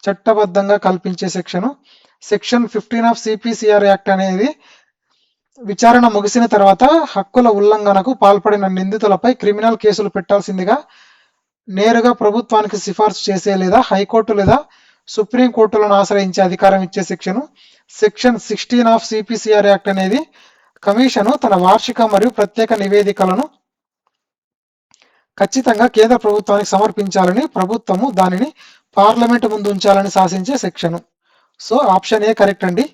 చట్టబద్ధంగా కల్పించే సెక్షను. సెక్షన్ 15 ఆఫ్ సిపిసిఆర్ యాక్ట్ అనేది విచారణ ముగిసిన తర్వాత హక్కుల ఉల్లంఘనకు పాల్పడిన నిందితులపై క్రిమినల్ కేసులు పెట్టాల్సిందిగా నేరుగా ప్రభుత్వానికి సిఫార్సు చేసే లేదా హైకోర్టు లేదా సుప్రీంకోర్టులను ఆశ్రయించే అధికారం ఇచ్చే సెక్షను. సెక్షన్ 16 ఆఫ్ సిపిసిఆర్ యాక్ట్ అనేది కమిషను తన వార్షిక మరియు ప్రత్యేక నివేదికలను ఖచ్చితంగా కేంద్ర ప్రభుత్వానికి సమర్పించాలని, ప్రభుత్వము దానిని పార్లమెంటు ముందు ఉంచాలని శాసించే section. So option A correct అండి.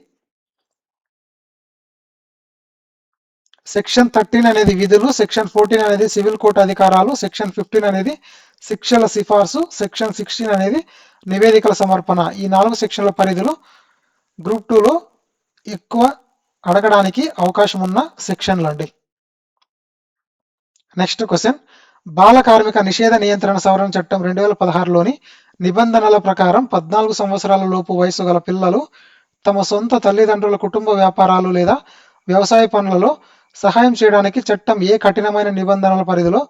సెక్షన్ 13 అనేది విధులు, సెక్షన్ 14 అనేది సివిల్ కోర్టు అధికారాలు, సెక్షన్ 15 అనేది శిక్షల సిఫార్సు, సెక్షన్ 16 అనేది నివేదికల సమర్పణ. ఈ 4 సెక్షన్ల పరిధులు గ్రూప్ 2లో ఎక్కువ అడగడానికి అవకాశం ఉన్న సెక్షన్లు అండి. Next question. బాల కార్మిక నిషేధ నియంత్రణ సవరణ చట్టం 2016లోని నిబంధనల ప్రకారం 14 సంవత్సరాల లోపు వయసు గల పిల్లలు తమ సొంత తల్లిదండ్రుల కుటుంబ వ్యాపారాలు లేదా వ్యవసాయ పనులలో సహాయం చేయడానికి చట్టం ఏ కఠినమైన నిబంధనల పరిధిలో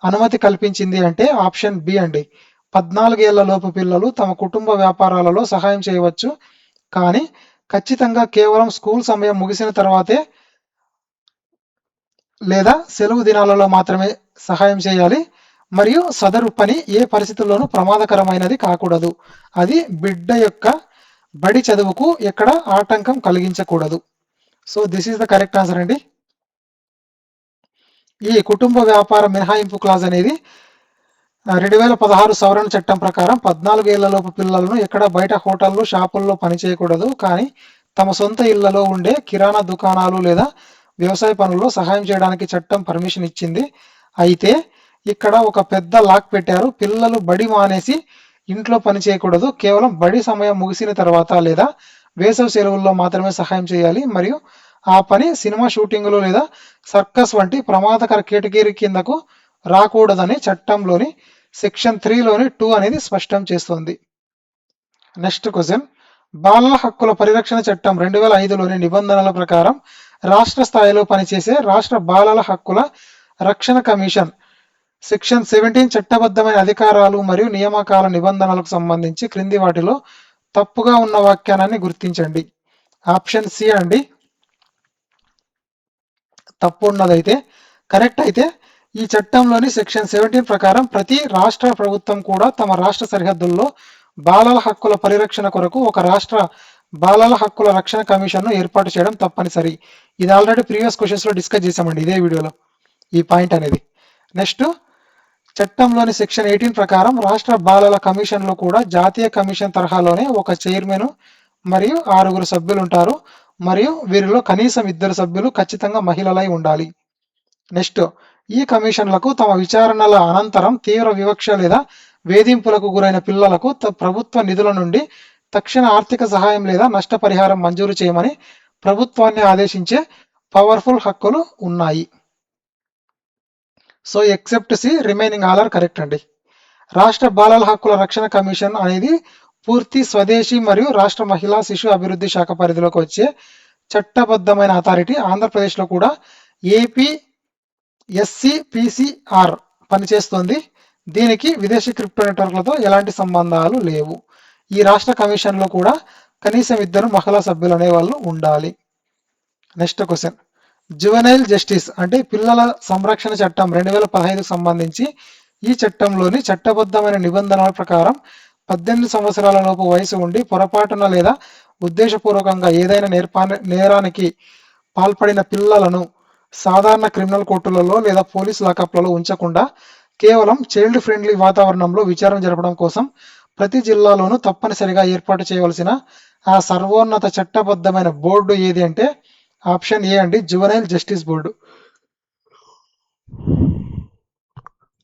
అనుమతి కల్పించింది అంటే ఆప్షన్ బి అండి. 14 ఏళ్ల లోపు పిల్లలు తమ కుటుంబ వ్యాపారాలలో సహాయం చేయవచ్చు, కానీ ఖచ్చితంగా కేవలం స్కూల్ సమయం ముగిసిన తర్వాతే లేదా సెలవు దినాలలో మాత్రమే సహాయం చేయాలి మరియు సదరు పని ఏ పరిస్థితుల్లోనూ ప్రమాదకరమైనది కాకూడదు. అది బిడ్డ యొక్క బడి చదువుకు ఎక్కడ ఆటంకం కలిగించకూడదు. So this is the correct answer అండి. ఈ కుటుంబ వ్యాపార మినహాయింపు క్లాజ్ అనేది 2016 సవరణ చట్టం ప్రకారం 14 ఏళ్లలోపు పిల్లలను ఎక్కడ బయట హోటళ్లు, షాపుల్లో పనిచేయకూడదు, కానీ తమ సొంత ఇళ్లలో ఉండే కిరాణా దుకాణాలు లేదా వ్యవసాయ పనుల్లో సహాయం చేయడానికి చట్టం పర్మిషన్ ఇచ్చింది. అయితే ఇక్కడ ఒక పెద్ద లాక్ పెట్టారు. పిల్లలు బడి మానేసి ఇంట్లో పని చేయకూడదు, కేవలం బడి సమయం ముగిసిన తర్వాత లేదా వేసవి సెలవుల్లో మాత్రమే సహాయం చేయాలి మరియు ఆ పని సినిమా షూటింగులు లేదా సర్కస్ వంటి ప్రమాదకర కేటగిరీ కిందకు రాకూడదని చట్టంలోని సెక్షన్ 3లోని 2 అనేది స్పష్టం చేస్తోంది. Next question. బాలల హక్కుల పరిరక్షణ చట్టం 2005లోని నిబంధనల ప్రకారం రాష్ట్ర స్థాయిలో పనిచేసే రాష్ట్ర బాలల హక్కుల రక్షణ కమిషన్ సెక్షన్ 17 చట్టబద్ధమైన అధికారాలు మరియు నియామకాల నిబంధనలకు సంబంధించి క్రింది వాటిలో తప్పుగా ఉన్న వ్యాఖ్యానాన్ని గుర్తించండి. ఆప్షన్ సి అండి. తప్పు ఉన్నదైతే కరెక్ట్ అయితే ఈ చట్టంలోని సెక్షన్ 17 ప్రకారం ప్రతి రాష్ట్ర ప్రభుత్వం కూడా తమ రాష్ట్ర సరిహద్దుల్లో బాలల హక్కుల పరిరక్షణ కొరకు ఒక రాష్ట్ర బాలల హక్కుల రక్షణ కమిషన్ను ఏర్పాటు చేయడం తప్పనిసరి. ఇది ఆల్రెడీ ప్రీవియస్ క్వశ్చన్స్లో డిస్కస్ చేసామండి ఇదే వీడియోలో ఈ పాయింట్ అనేది. నెక్స్ట్ చట్టంలోని సెక్షన్ 18 ప్రకారం రాష్ట్ర బాలల కమిషన్లో కూడా జాతీయ కమిషన్ తరహాలోనే ఒక చైర్మన్ మరియు 6 సభ్యులు ఉంటారు మరియు వీరిలో కనీసం 2 సభ్యులు ఖచ్చితంగా మహిళలై ఉండాలి. నెక్స్ట్ ఈ కమిషన్లకు తమ విచారణల అనంతరం తీవ్ర వివక్ష లేదా వేధింపులకు గురైన పిల్లలకు ప్రభుత్వ నిధుల నుండి తక్షణ ఆర్థిక సహాయం లేదా నష్టపరిహారం మంజూరు చేయమని ప్రభుత్వాన్ని ఆదేశించే పవర్ఫుల్ హక్కులు ఉన్నాయి. So except C, remaining all are correct అండి. రాష్ట్ర బాలల హక్కుల రక్షణ కమిషన్ అనేది పూర్తి స్వదేశీ మరియు రాష్ట్ర మహిళా శిశు అభివృద్ధి శాఖ పరిధిలోకి వచ్చే చట్టబద్ధమైన అథారిటీ. ఆంధ్రప్రదేశ్లో కూడా ఏపీ ఎస్సిపిసిఆర్ పనిచేస్తుంది. దీనికి విదేశీ క్రిప్టో నెట్వర్క్లతో ఎలాంటి సంబంధాలు లేవు. ఈ రాష్ట్ర కమిషన్లో కూడా కనీసం 2 మహిళా సభ్యులు అనేవాళ్ళు ఉండాలి. Next question. జువెనైల్ జస్టిస్ అంటే పిల్లల సంరక్షణ చట్టం 2015కు సంబంధించి ఈ చట్టంలోని చట్టబద్ధమైన నిబంధనల ప్రకారం 18 సంవత్సరాల లోపు వయసు ఉండి పొరపాటున లేదా ఉద్దేశపూర్వకంగా ఏదైనా నేరానికి పాల్పడిన పిల్లలను సాధారణ క్రిమినల్ కోర్టులలో లేదా పోలీస్ లాకప్లలో ఉంచకుండా కేవలం చైల్డ్ ఫ్రెండ్లీ వాతావరణంలో విచారణ జరపడం కోసం ప్రతి జిల్లాలోనూ తప్పనిసరిగా ఏర్పాటు చేయవలసిన ఆ సర్వోన్నత చట్టబద్ధమైన బోర్డు ఏది అంటే ఆప్షన్ ఏ అండి, juvenile justice board.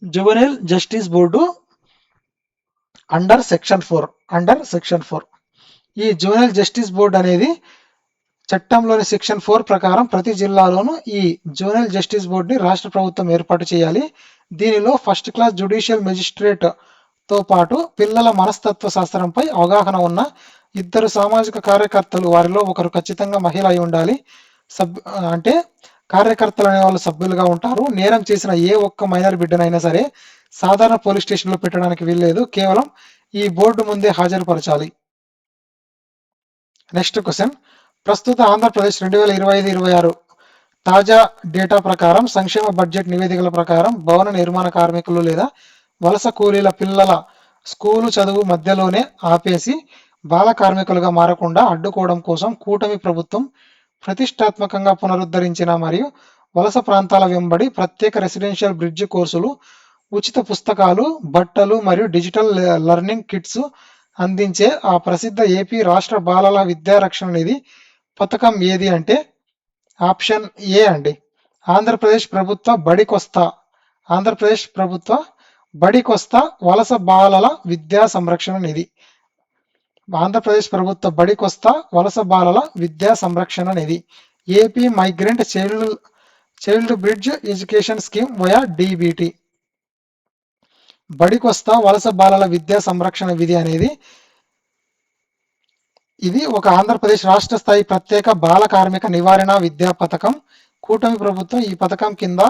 Juvenile justice board under section 4. ఈ జువెనైల్ జస్టిస్ బోర్డు అనేది చట్టంలోని సెక్షన్ 4 ప్రకారం ప్రతి జిల్లాలోనూ ఈ జువెనైల్ జస్టిస్ బోర్డుని రాష్ట్ర ప్రభుత్వం ఏర్పాటు చేయాలి. దీనిలో ఫస్ట్ క్లాస్ జ్యుడిషియల్ మెజిస్ట్రేట్ తో పాటు పిల్లల మనస్తత్వ శాస్త్రంపై అవగాహన ఉన్న 2 సామాజిక కార్యకర్తలు, వారిలో ఒకరు ఖచ్చితంగా మహిళ అయి ఉండాలి. అంటే కార్యకర్తలు అనే వాళ్ళు సభ్యులుగా ఉంటారు. నేరం చేసిన ఏ ఒక్క మైనర్ బిడ్డనైనా సరే సాధారణ పోలీస్ స్టేషన్లో పెట్టడానికి వీల్లేదు, కేవలం ఈ బోర్డు ముందే హాజరుపరచాలి. నెక్స్ట్ క్వశ్చన్, ప్రస్తుత ఆంధ్రప్రదేశ్ 2025-26 తాజా డేటా ప్రకారం సంక్షేమ బడ్జెట్ నివేదికల ప్రకారం భవన నిర్మాణ కార్మికులు లేదా వలస కూలీల పిల్లల స్కూలు చదువు మధ్యలోనే ఆపేసి బాల కార్మికులుగా మారకుండా అడ్డుకోవడం కోసం కూటమి ప్రభుత్వం ప్రతిష్టాత్మకంగా పునరుద్ధరించిన మరియు వలస ప్రాంతాల వెంబడి ప్రత్యేక రెసిడెన్షియల్ బ్రిడ్జ్ కోర్సులు, ఉచిత పుస్తకాలు, బట్టలు మరియు డిజిటల్ లెర్నింగ్ కిట్స్ అందించే ఆ ప్రసిద్ధ ఏపీ రాష్ట్ర బాలల విద్యా రక్షణ నిధి పథకం ఏది అంటే ఆప్షన్ ఏ అండి, ఆంధ్రప్రదేశ్ ప్రభుత్వ బడికొస్తా వలస బాలల విద్యా సంరక్షణ నిధి. ఆంధ్రప్రదేశ్ ప్రభుత్వ బడికొస్తా వలస బాలల విద్యా సంరక్షణ నిధి. AP migrant child bridge education scheme via DBT. Badikosta వలస బాలల విద్యా సంరక్షణ విధి అనేది ఇది ఒక ఆంధ్రప్రదేశ్ రాష్ట్ర స్థాయి ప్రత్యేక బాల కార్మిక నివారణ విద్యా పథకం. కూటమి ప్రభుత్వం ఈ పథకం కింద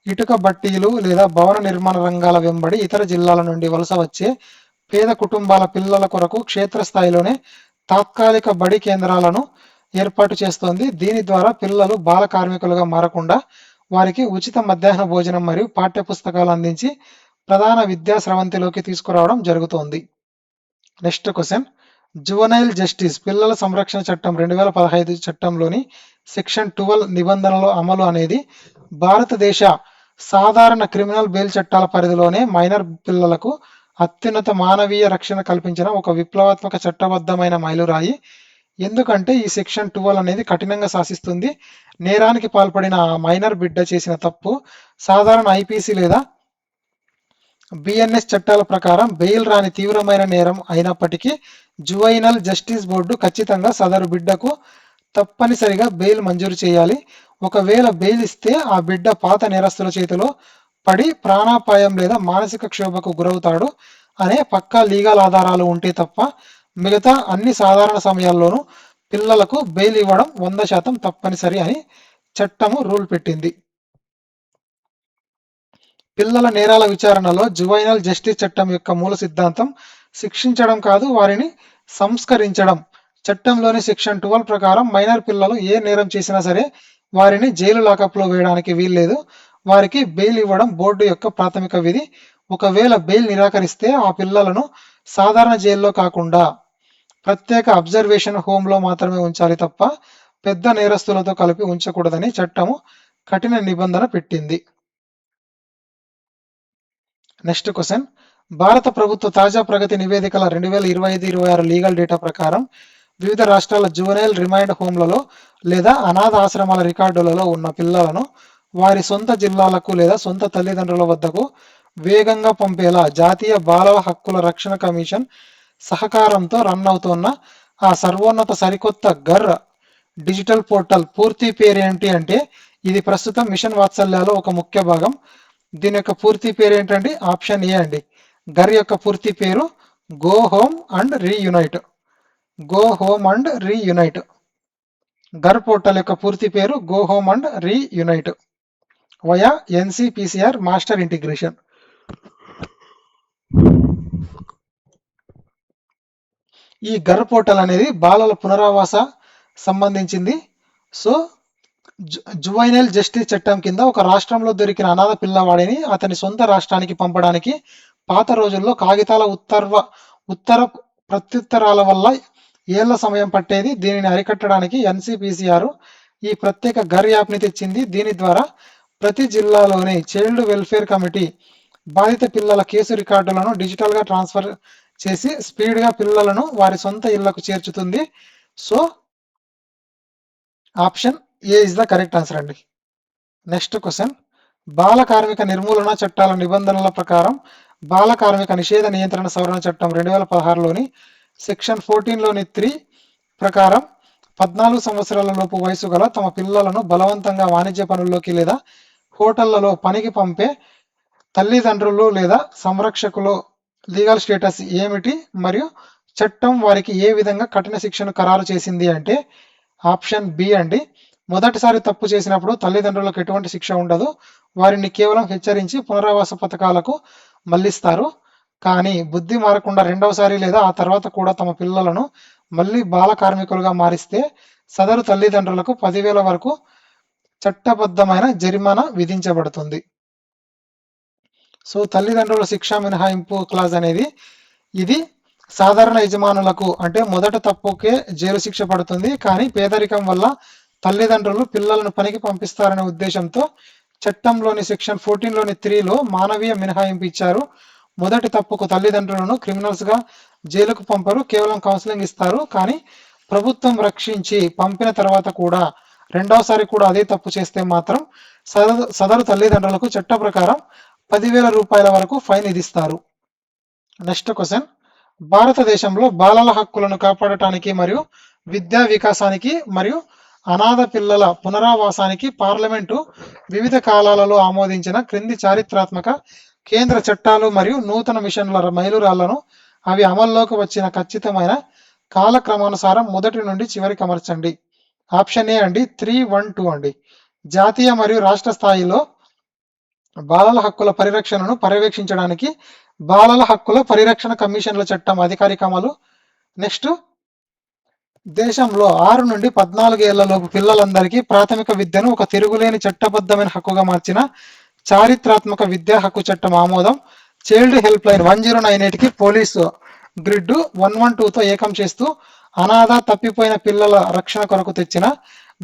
ఇటుక బట్టీలు లేదా భవన నిర్మాణ రంగాల వెంబడి ఇతర జిల్లాల నుండి వలస వచ్చే పేద కుటుంబాల పిల్లల కొరకు క్షేత్రస్థాయిలోనే తాత్కాలిక బడి కేంద్రాలను ఏర్పాటు చేస్తోంది. దీని ద్వారా పిల్లలు బాల కార్మికులుగా మారకుండా వారికి ఉచిత మధ్యాహ్న భోజనం మరియు పాఠ్య పుస్తకాలు అందించి ప్రధాన విద్యా స్రవంతిలోకి తీసుకురావడం జరుగుతోంది. నెక్స్ట్ క్వశ్చన్, జువెనైల్ జస్టిస్ పిల్లల సంరక్షణ చట్టం 2015 చట్టంలోని సెక్షన్ 12 నిబంధనల అమలు అనేది భారతదేశ సాధారణ క్రిమినల్ బెయిల్ చట్టాల పరిధిలోనే మైనర్ పిల్లలకు అత్యున్నత మానవీయ రక్షణ కల్పించిన ఒక విప్లవాత్మక చట్టబద్ధమైన మైలురాయి. ఎందుకంటే ఈ సెక్షన్ 12 అనేది కఠినంగా శాసిస్తుంది. నేరానికి పాల్పడిన మైనర్ బిడ్డ చేసిన తప్పు సాధారణ ఐపీసీ లేదా బిఎన్ఎస్ చట్టాల ప్రకారం బెయిల్ రాని తీవ్రమైన నేరం అయినప్పటికీ జువైనల్ జస్టిస్ బోర్డు ఖచ్చితంగా సదరు బిడ్డకు తప్పనిసరిగా బెయిల్ మంజూరు చేయాలి. ఒకవేళ బెయిల్ ఇస్తే ఆ బిడ్డ పాత నేరస్తుల చేతిలో పడి ప్రాణాపాయం లేదా మానసిక క్షోభకు గురవుతాడు అనే పక్కా లీగల్ ఆధారాలు ఉంటే తప్ప మిగతా అన్ని సాధారణ సమయాల్లోనూ పిల్లలకు బెయిల్ ఇవ్వడం 100% తప్పనిసరి అని చట్టము రూల్ పెట్టింది. పిల్లల నేరాల విచారణలో జువైనల్ జస్టిస్ చట్టం యొక్క మూల సిద్ధాంతం శిక్షించడం కాదు, వారిని సంస్కరించడం. చట్టంలోని సెక్షన్ 12 ప్రకారం మైనర్ పిల్లలు ఏ నేరం చేసినా సరే వారిని జైలు లాకప్లో వేయడానికి వీల్లేదు. వారికి బెయిల్ ఇవ్వడం బోర్డు యొక్క ప్రాథమిక విధి. ఒకవేళ బెయిల్ నిరాకరిస్తే ఆ పిల్లలను సాధారణ జైల్లో కాకుండా ప్రత్యేక అబ్జర్వేషన్ హోంలో మాత్రమే ఉంచాలి తప్ప పెద్ద నేరస్తులతో కలిపి ఉంచకూడదని చట్టము కఠిన నిబంధన పెట్టింది. నెక్స్ట్ క్వశ్చన్, భారత ప్రభుత్వ తాజా ప్రగతి నివేదికల 2025-26 లీగల్ డేటా ప్రకారం వివిధ రాష్ట్రాల జువెనైల్ రిమైండ్ హోమ్లలో లేదా అనాథ ఆశ్రమాల రికార్డులలో ఉన్న పిల్లలను వారి సొంత జిల్లాలకు లేదా సొంత తల్లిదండ్రుల వద్దకు వేగంగా పంపేలా జాతీయ బాలల హక్కుల రక్షణ కమిషన్ సహకారంతో రన్ అవుతున్న ఆ సర్వోన్నత సరికొత్త గర్ డిజిటల్ పోర్టల్ పూర్తి పేరేంటి అంటే ఇది ప్రస్తుతం మిషన్ వాత్సల్యాలో ఒక ముఖ్య భాగం. దీని యొక్క పూర్తి పేరు ఏంటండి, ఆప్షన్ ఏ అండి, గర్ యొక్క పూర్తి పేరు go home and reunite. GHAR portal యొక్క పూర్తి పేరు go home and reunite via NCPCR master integration. ఈ గర్ పోర్టల్ అనేది బాలల పునరావాస సంబంధించింది. సో జువైనల్ జస్టిస్ చట్టం కింద ఒక రాష్ట్రంలో దొరికిన అనాథ పిల్లవాడిని అతని సొంత రాష్ట్రానికి పంపడానికి పాత రోజుల్లో కాగితాల ఉత్తర ప్రత్యుత్తరాల వల్ల ఏళ్ల సమయం పట్టేది. దీనిని అరికట్టడానికి ఎన్సిపిసిఆర్ ఈ ప్రత్యేక ఘర్ యాప్ని తెచ్చింది. దీని ద్వారా ప్రతి జిల్లాలోని చైల్డ్ వెల్ఫేర్ కమిటీ బాధిత పిల్లల కేసు రికార్డులను డిజిటల్గా ట్రాన్స్ఫర్ చేసి స్పీడ్గా పిల్లలను వారి సొంత ఇళ్లకు చేర్చుతుంది. So option A is the correct answer అండి. నెక్స్ట్ క్వశ్చన్, బాల కార్మిక నిర్మూలన చట్టాల నిబంధనల ప్రకారం బాల కార్మిక నిషేధ నియంత్రణ సవరణ చట్టం 2016లోని సెక్షన్ 14లోని 3 ప్రకారం 14 సంవత్సరాల లోపు వయసు గల తమ పిల్లలను బలవంతంగా వాణిజ్య పనుల్లోకి లేదా హోటళ్లలో పనికి పంపే తల్లిదండ్రులు లేదా సంరక్షకులు లీగల్ స్టేటస్ ఏమిటి మరియు చట్టం వారికి ఏ విధంగా కఠిన శిక్షను ఖరారు చేసింది అంటే ఆప్షన్ బి అండి. మొదటిసారి తప్పు చేసినప్పుడు తల్లిదండ్రులకు ఎటువంటి శిక్ష ఉండదు. వారిని కేవలం హెచ్చరించి పునరావాస పథకాలకు మళ్లిస్తారు. కానీ బుద్ధి మారకుండా రెండవసారి లేదా ఆ తర్వాత కూడా తమ పిల్లలను మళ్ళీ బాల కార్మికులుగా మారిస్తే సదరు తల్లిదండ్రులకు 10,000 వరకు చట్టబద్ధమైన జరిమానా విధించబడుతుంది. సో తల్లిదండ్రుల శిక్షా మినహాయింపు క్లాజ్ అనేది ఇది సాధారణ యజమానులకు అంటే మొదట తప్పుకే జైలు శిక్ష పడుతుంది. కానీ పేదరికం వల్ల తల్లిదండ్రులు పిల్లలను పనికి పంపిస్తారనే ఉద్దేశంతో చట్టంలోని సెక్షన్ 14లోని 3లో మానవీయ మినహాయింపు ఇచ్చారు. మొదటి తప్పుకు తల్లిదండ్రులను క్రిమినల్స్గా జైలుకు పంపరు, కేవలం కౌన్సిలింగ్ ఇస్తారు. కానీ ప్రభుత్వం రక్షించి పంపిన తర్వాత కూడా రెండవసారి కూడా అదే తప్పు చేస్తే మాత్రం సదరు తల్లిదండ్రులకు చట్ట ప్రకారం 10,000 రూపాయల వరకు ఫైన్ విధిస్తారు. నెక్స్ట్ క్వశ్చన్, భారతదేశంలో బాలల హక్కులను కాపాడటానికి మరియు విద్యా వికాసానికి మరియు అనాథ పిల్లల పునరావాసానికి పార్లమెంటు వివిధ కాలాలలో ఆమోదించిన క్రింది చారిత్రాత్మక కేంద్ర చట్టాలు మరియు నూతన మిషన్ల మైలురాళ్లను అవి అమల్లోకి వచ్చిన ఖచ్చితమైన కాలక్రమానుసారం మొదటి నుండి చివరికి అమర్చండి. ఆప్షన్ ఏ అండి 312 అండి. జాతీయ మరియు రాష్ట్ర స్థాయిలో బాలల హక్కుల పరిరక్షణను పర్యవేక్షించడానికి బాలల హక్కుల పరిరక్షణ కమిషన్ల చట్టం అధికారిక అమలు. నెక్స్ట్, దేశంలో 6 నుండి 14 ఏళ్లలోపు పిల్లలందరికీ ప్రాథమిక విద్యను ఒక తిరుగులేని చట్టబద్ధమైన హక్కుగా మార్చిన చారిత్రాత్మక విద్యా హక్కు చట్టం ఆమోదం. చైల్డ్ హెల్ప్ లైన్ 1098కి పోలీసు గ్రిడ్ 112తో ఏకం చేస్తూ అనాథ తప్పిపోయిన పిల్లల రక్షణ కొరకు తెచ్చిన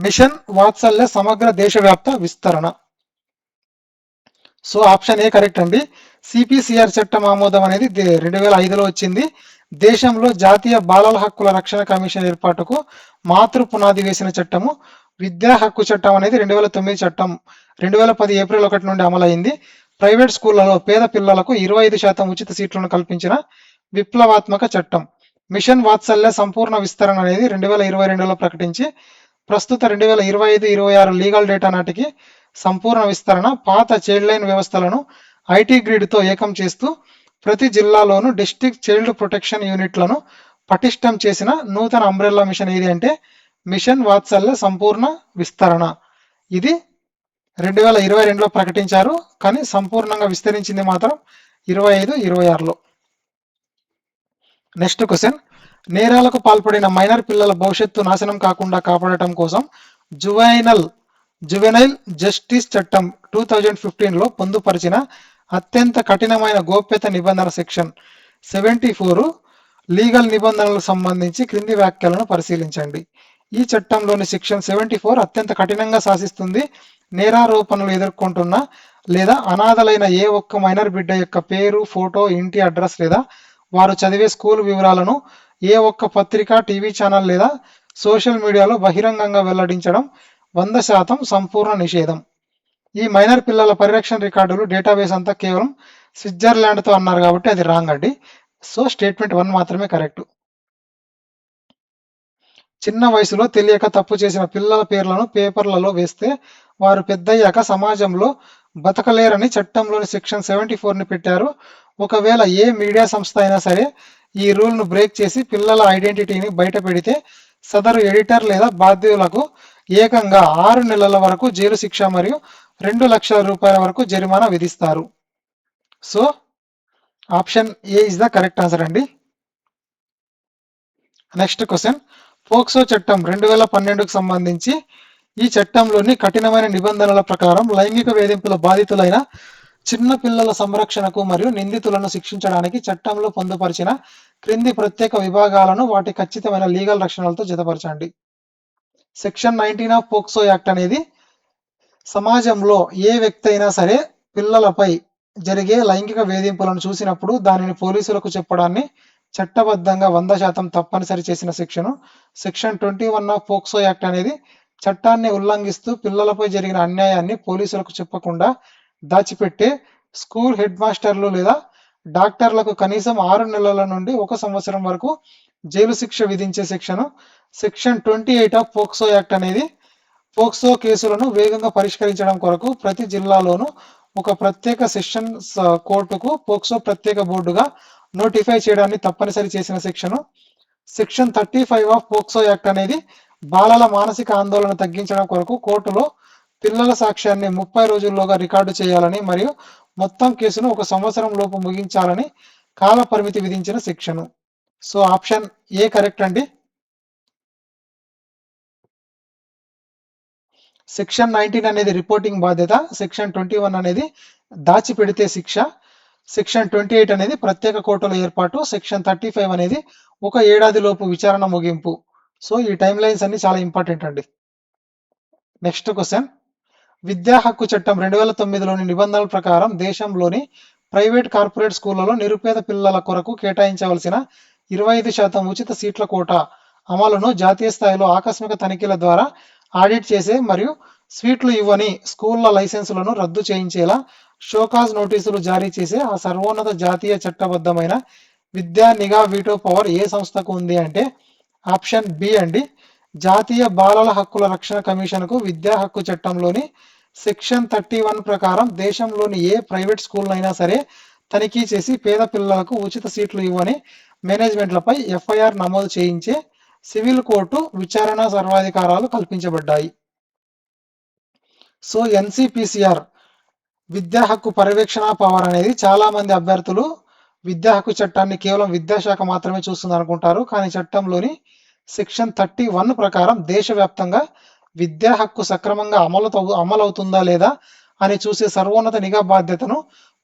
మిషన్ వాత్సల్య సమగ్ర దేశవ్యాప్త విస్తరణ. సో ఆప్షన్ ఏ కరెక్ట్ అండి. సిపిసిఆర్ చట్టం ఆమోదం అనేది 2005లో వచ్చింది. దేశంలో జాతీయ బాలల హక్కుల రక్షణ కమిషన్ ఏర్పాటుకు మాతృ పునాది వేసిన చట్టము. విద్యా హక్కు చట్టం అనేది 2009 చట్టం 2010 ఏప్రిల్ 1 నుండి అమలైంది. ప్రైవేట్ స్కూళ్లలో పేద పిల్లలకు 25% ఉచిత సీట్లను కల్పించిన విప్లవాత్మక చట్టం. మిషన్ వాత్సల్య సంపూర్ణ విస్తరణ అనేది 2022లో ప్రకటించి ప్రస్తుత 2025-26 లీగల్ డేటా నాటికి సంపూర్ణ విస్తరణ. పాత చైల్డ్ లైన్ వ్యవస్థలను ఐటీ గ్రిడ్తో ఏకం చేస్తూ ప్రతి జిల్లాలోనూ డిస్ట్రిక్ట్ చైల్డ్ ప్రొటెక్షన్ యూనిట్లను పటిష్టం చేసిన నూతన అంబ్రెల్లా మిషన్ ఏది అంటే మిషన్ వాత్సల్య సంపూర్ణ విస్తరణ. ఇది 2022లో ప్రకటించారు, కానీ సంపూర్ణంగా విస్తరించింది మాత్రం 25-26లో. నెక్స్ట్ క్వశ్చన్, నేరాలకు పాల్పడిన మైనర్ పిల్లల భవిష్యత్తు నాశనం కాకుండా కాపాడటం కోసం జువెనైల్ జస్టిస్ చట్టం 2015లో పొందుపరిచిన అత్యంత కఠినమైన గోప్యత నిబంధన సెక్షన్ 74 లీగల్ నిబంధనలకు సంబంధించి క్రింది వ్యాఖ్యలను పరిశీలించండి. ఈ చట్టంలోని సెక్షన్ 74 అత్యంత కఠినంగా శాసిస్తుంది. నేరారోపణలు ఎదుర్కొంటున్న లేదా అనాథలైన ఏ ఒక్క మైనర్ బిడ్డ యొక్క పేరు, ఫోటో, ఇంటి అడ్రస్ లేదా వారు చదివే స్కూల్ వివరాలను ఏ ఒక్క పత్రిక, టీవీ ఛానల్ లేదా సోషల్ మీడియాలో బహిరంగంగా వెల్లడించడం 100% సంపూర్ణ నిషేధం. ఈ మైనర్ పిల్లల పరిరక్షణ రికార్డులు డేటాబేస్ అంతా కేవలం స్విట్జర్లాండ్తో అన్నారు కాబట్టి అది రాంగ్ అండి. సో స్టేట్మెంట్ 1 మాత్రమే కరెక్ట్. చిన్న వయసులో తెలియక తప్పు చేసిన పిల్లల పేర్లను పేపర్లలో వేస్తే వారు పెద్దయ్యాక సమాజంలో బతకలేరని చట్టంలోని సెక్షన్ 74ని పెట్టారు. ఒకవేళ ఏ మీడియా సంస్థ అయినా సరే ఈ రూల్ను బ్రేక్ చేసి పిల్లల ఐడెంటిటీని బయట పెడితే సదరు ఎడిటర్ లేదా బాధ్యులకు ఏకంగా 6 నెలల వరకు జైలు శిక్ష మరియు 2 లక్షల రూపాయల వరకు జరిమానా విధిస్తారు. So option A is the correct answer అండి. నెక్స్ట్ క్వశ్చన్, పోక్సో చట్టం 2012కు సంబంధించి ఈ చట్టంలోని కఠినమైన నిబంధనల ప్రకారం లైంగిక వేధింపుల బాధితులైన చిన్న పిల్లల సంరక్షణకు మరియు నిందితులను శిక్షించడానికి చట్టంలో పొందుపరిచిన క్రింది ప్రత్యేక విభాగాలను వాటి ఖచ్చితమైన లీగల్ రక్షణలతో జతపరచండి. సెక్షన్ 19 ఆఫ్ పోక్సో యాక్ట్ అనేది సమాజంలో ఏ వ్యక్తి అయినా సరే పిల్లలపై జరిగే లైంగిక వేధింపులను చూసినప్పుడు దానిని పోలీసులకు చెప్పడాన్ని చట్టబద్ధంగా 100% తప్పనిసరి చేసిన section. Section 21 of POCSO act అనేది చట్టాన్ని ఉల్లంఘిస్తూ పిల్లలపై జరిగిన అన్యాయాన్ని పోలీసులకు చెప్పకుండా దాచిపెట్టే స్కూల్ హెడ్ మాస్టర్లు లేదా డాక్టర్లకు కనీసం 6 నెలల నుండి 1 సంవత్సరం వరకు జైలు శిక్ష విధించే section. Section 28 of POCSO act అనేది పోక్సో కేసులను వేగంగా పరిష్కరించడం కొరకు ప్రతి జిల్లాలోనూ ఒక ప్రత్యేక సెషన్స్ కోర్టుకు పోక్సో ప్రత్యేక బోర్డుగా నోటిఫై చేయడాన్ని తప్పనిసరి చేసిన section. Section 35 of POCSO act అనేది బాలల మానసిక ఆందోళన తగ్గించడం కొరకు కోర్టులో పిల్లల సాక్ష్యాన్ని 30 రోజుల్లోగా రికార్డు చేయాలని మరియు మొత్తం కేసును 1 సంవత్సరం లోపు ముగించాలని కాల పరిమితి విధించిన section. So option A correct అండి. సెక్షన్ 19 అనేది రిపోర్టింగ్ బాధ్యత, సెక్షన్ 21 అనేది దాచిపెడితే శిక్ష, సెక్షన్ 28 అనేది ప్రత్యేక కోర్టుల ఏర్పాటు, సెక్షన్ 35 అనేది 1 ఏడాది లోపు విచారణ ముగింపు. సో ఈ టైమ్ లైన్స్ అన్ని చాలా ఇంపార్టెంట్ అండి. నెక్స్ట్ క్వశ్చన్, విద్యా హక్కు చట్టం 2009లోని నిబంధనల ప్రకారం దేశంలోని ప్రైవేట్ కార్పొరేట్ స్కూళ్లలో నిరుపేద పిల్లల కొరకు కేటాయించవలసిన 25% ఉచిత సీట్ల కోటా అమలును జాతీయ స్థాయిలో ఆకస్మిక తనిఖీల ద్వారా ఆడిట్ చేసే మరియు సీట్లు ఇవ్వని స్కూళ్ల లైసెన్సులను రద్దు చేయించేలా షోకాజ్ నోటీసులు జారీ చేసే ఆ సర్వోన్నత జాతీయ చట్టబద్ధమైన విద్యా నిఘా వీటో పవర్ ఏ సంస్థకు ఉంది అంటే ఆప్షన్ బి అండి. జాతీయ బాలల హక్కుల రక్షణ కమిషన్కు విద్యా హక్కు చట్టంలోని సెక్షన్ 31 ప్రకారం దేశంలోని ఏ ప్రైవేట్ స్కూల్ అయినా సరే తనిఖీ చేసి పేద పిల్లలకు ఉచిత సీట్లు ఇవ్వని మేనేజ్మెంట్లపై ఎఫ్ఐఆర్ నమోదు చేయించే సివిల్ కోర్టు విచారణ సర్వాధికారాలు కల్పించబడ్డాయి. సో ఎన్సిపిసిఆర్ విద్యా హక్కు పర్యవేక్షణ పవర్ అనేది చాలా మంది అభ్యర్థులు విద్యా హక్కు చట్టాన్ని కేవలం విద్యాశాఖ మాత్రమే చూస్తుంది అనుకుంటారు. కానీ చట్టంలోని సెక్షన్ 31 ప్రకారం దేశవ్యాప్తంగా విద్యా హక్కు సక్రమంగా అమలవుతుందా లేదా అని చూసే సర్వోన్నత నిఘా బాధ్యతను